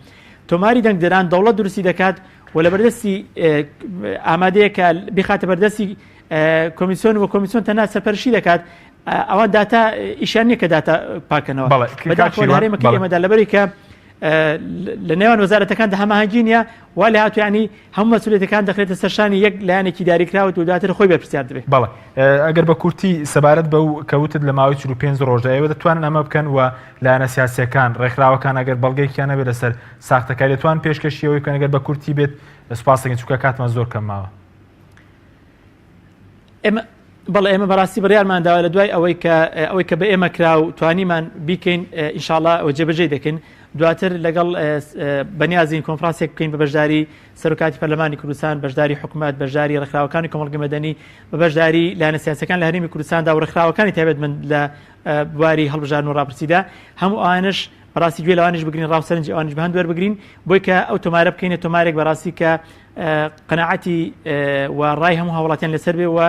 S3: تۆماری دەنگدەران دەوڵەت دروستی دەکات و لە بەردەستی ئامادەیە کە بخاتە بەردەستی کۆمیسیۆن و کۆمیسیۆن تەنها سەرپەرشتی دەکات ئەوان داتا ئیشان نییە کە داتا پاکەنەوە بەداخۆ هەرێمەکەی ئێمەدا لەبەری کە لە نێوان وەزارەتەکاندا هەماهەنگی نیە وا لە هاتوو ینی هەموو مەسئولیەتەکان دەخرێتە سەرشانی یەک لایەنێکی داریکراوە و دواتر خۆی بەرپرسیار دەبێت.
S1: بەڵێ ئەگەر بە کورتی سەبارەت بەو کەوتت لە ماوەی 45 ڕۆژەوە دەتوانن ئەمە بکەن و لایەنە سیاسیەکان ڕێکخراوەکان ئەگەر بەڵگەیەکیان نەبێت لەسەر ساختەکاری دەتوان پێشکەشیەوەی بکەن ئەگەر بە کورتی بێت سوپاسەکەن چونکە کاتمان زۆر کەم ماوە.
S3: بەڵێ ئێمە بەڕاستی بڕیارمان داوە لە دوای ئەوەی کە بە ئێمە کرا و توانیمان بیکەین ئینشاءڵڵا ئەوە جێبەجێ دەکەین دواتر لەگەڵ بەنیازین کۆنفرانسێک بکەین بە بەشداری سەرۆکاتی پەرلەمانی کوردستان بەشداری حکوومەت بەشداری ڕێکخراوەکانی کۆمەڵگەی مەدەنی بە بەشداری لایەنە سیاسەکان لە هەرێمی کوردستاندا و ڕێکخراوەکانی تایبەتمەند لە بواری هەڵبژاردن و ڕاپرسیدا هەموو ئەوانش بەڕاستی گوێ لەوانش بگرین ڕاوسەرنجی ئەوانش بە هەند وەربگرین بۆی کە ئەو تۆمارە بکەینە تۆمارێک بەڕاستی کە قەناعەتی و ڕای هەموو هاوڵاتیان لەسەر بێ و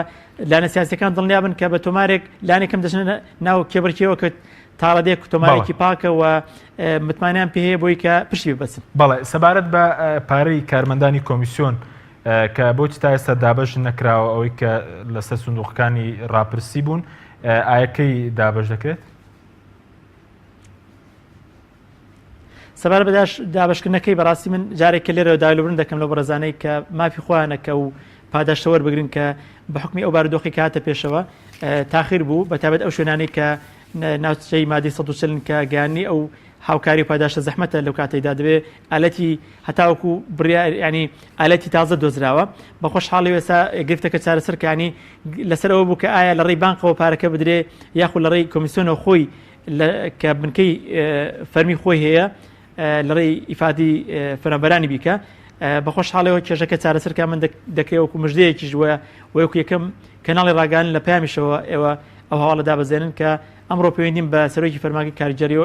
S3: لایەنە سیاسەکان دڵنیابن کە بە تۆمارێک لایەنێکم دەچنە ناو کێبڕکیەوە کە تاڵەدێک تۆمارێکی پاکە و متمانیان پێ هەیە بۆی کە پشتی ببەسن.
S1: بەڵێ سەبارەت بە پارەی کارمەندانی کۆمیسیۆن کە بۆچی تا ئێستا دابەش نەکراوە ئەوەی کە لەسەر سندوقەکانی ڕاپرسی بوون ئایەکەی دابەش دەکرێت؟
S3: سەبارە بەداش دابشکردنەکەی بەڕاستی من جارێک کە لێرەوە داولوبرن دەکەم لە بەڕێزانەی کە مافی خۆیانەکە و پاداشتە وەربگرن کە بە حکمی ئەو بارودۆخی کاتە پێشەوە تاخیر بوو بەتابەت ئەو شوێنانەی کە ناوچەی مادەی 140 کە گیانی ئەو هاوکاری پاداشتە زەحمەتە لەو کاتەیدا دەبێت ئالەتی هەتاوەکو بڕیار ینی ئالەتی تازە دۆزراوە بە خۆشحاڵی ئێستا گرفتەکە چارەسەر کە ینی لەسەر ئەوە بوو کە ئایا لە ڕێی بانکەوە پارەکە بدرێ یاخود لە ڕێی کۆمیسیۆنەوە خۆی کە بنکەی فەرمی خۆی هەیە لە ڕێی ئیفادی فەرەنبەرانی بیکە بە خۆشحاڵەوە کێژەکە چارەسەرکە من دەکرێوەکو مژدەیەکیش وەیەکو یەکەم کەناڵی ڕاگەاندن لە پامیشەوە ئێوە ئەو هەواڵە دابەزێنن کە ئەمڕۆ پەیوەندیم بە سەرۆکی فەرمانگەی کاریگەری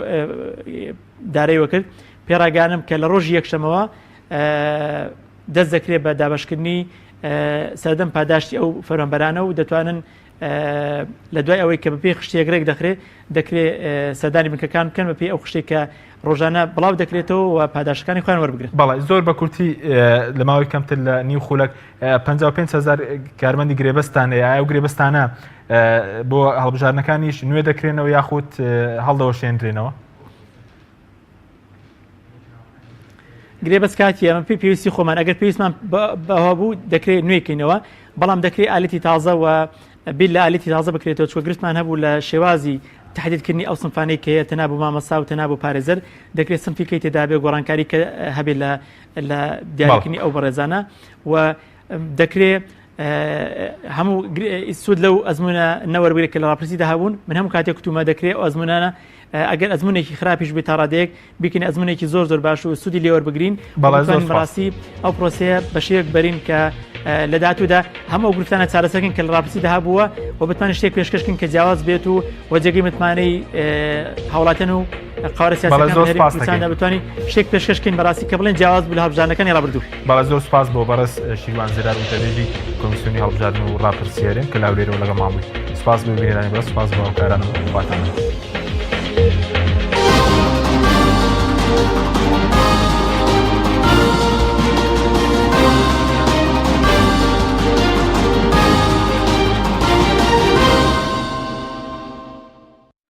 S3: دارەیەوە کرد پێڕاگەانم کە لە ڕۆژی یەکشەمەوە دەست دەکرێت بە دابەشکردنی سەردەم پاداشتی ئەو فەرمانبەرانە و دەتوانن لە دوای ئەوەی کە بەپێی خشتێک دەکرێت سەردانی بنکەکان بکەن بەپێی ئەو خشتێک کە ڕۆژانە بڵاو دەکرێتەوە و پاداشەکانی خۆیان وەربگرن.
S1: بەڵێ زۆر بە کورتی لە ماوەی کەمتر لە نیو خولەک 55,000 کارمەندی گرێبەستان ئایا و گرێبەستانە بۆ هەڵبژاردنەکانیش نوێ دەکرێنەوە یاخود هەڵدەوەشێنرێنەوە؟
S3: گرێبەست کاتی ئەمە پێویستی خۆمان ئەگەر پێویستمان بەهوا بوو دەکرێت نوێکەینەوە بەڵام دەکرێت ئالەتی تازە و بیل لە ئالەتی تازە بکرێتەوە چوە گرفتمان هەبوو لە شێوازی تحدیدکردنی ئەو سنفانەی کە هەیە تەنابوو مامەستا و تەنابوو پارێزەر دەکرێت سنفیکەی تێدا بێ گۆڕانکاری کە هەبێت لە دیاریکردنی ئەو بەڕێزانە و دەکرێت هەموو سوود لەو ئەزمونە نەوەربگرێت کە لە ڕاپرسیدا هەبوون من هەموو کاتێک کتومە دەکرێت ئەو ئەزمونانە ئەگەر ئەزمونێکی خراپیش بێت تا ڕادەیەک بیکەین ئەزمونێکی زۆر باش و سوودی لێوەربگرین بەڕاستی ئەو پرۆسەیە بەشەیەک بەرین کە لە داهاتوودا هەموو گروپانە چارەسەرکردن کە لە ڕاپرسیدا هەبووە و بتوانین شتێک پێشکەشکردن کە جیاواز بێت و وەجێگەی متمانەی هاوڵاتیان و قاوەرە سیاسیەکان بتوانین شتێک پێشکەشکردن بەڕاستی کە بڵێن جیاواز بوو لە هەڵبژاردنەکانی ڕابردوو.
S1: بەڵێ زۆر سپاس بۆ بەڕێز شیروان زێرار وتەبێژی کۆمیسیۆنی هەڵبژاردن و ڕاپرسیارین کە لاولێرەوە لەگەڵ مامۆی سپاس بۆ بینێرانی بەڕێز سپاس بۆ هاوکارانم واتانە.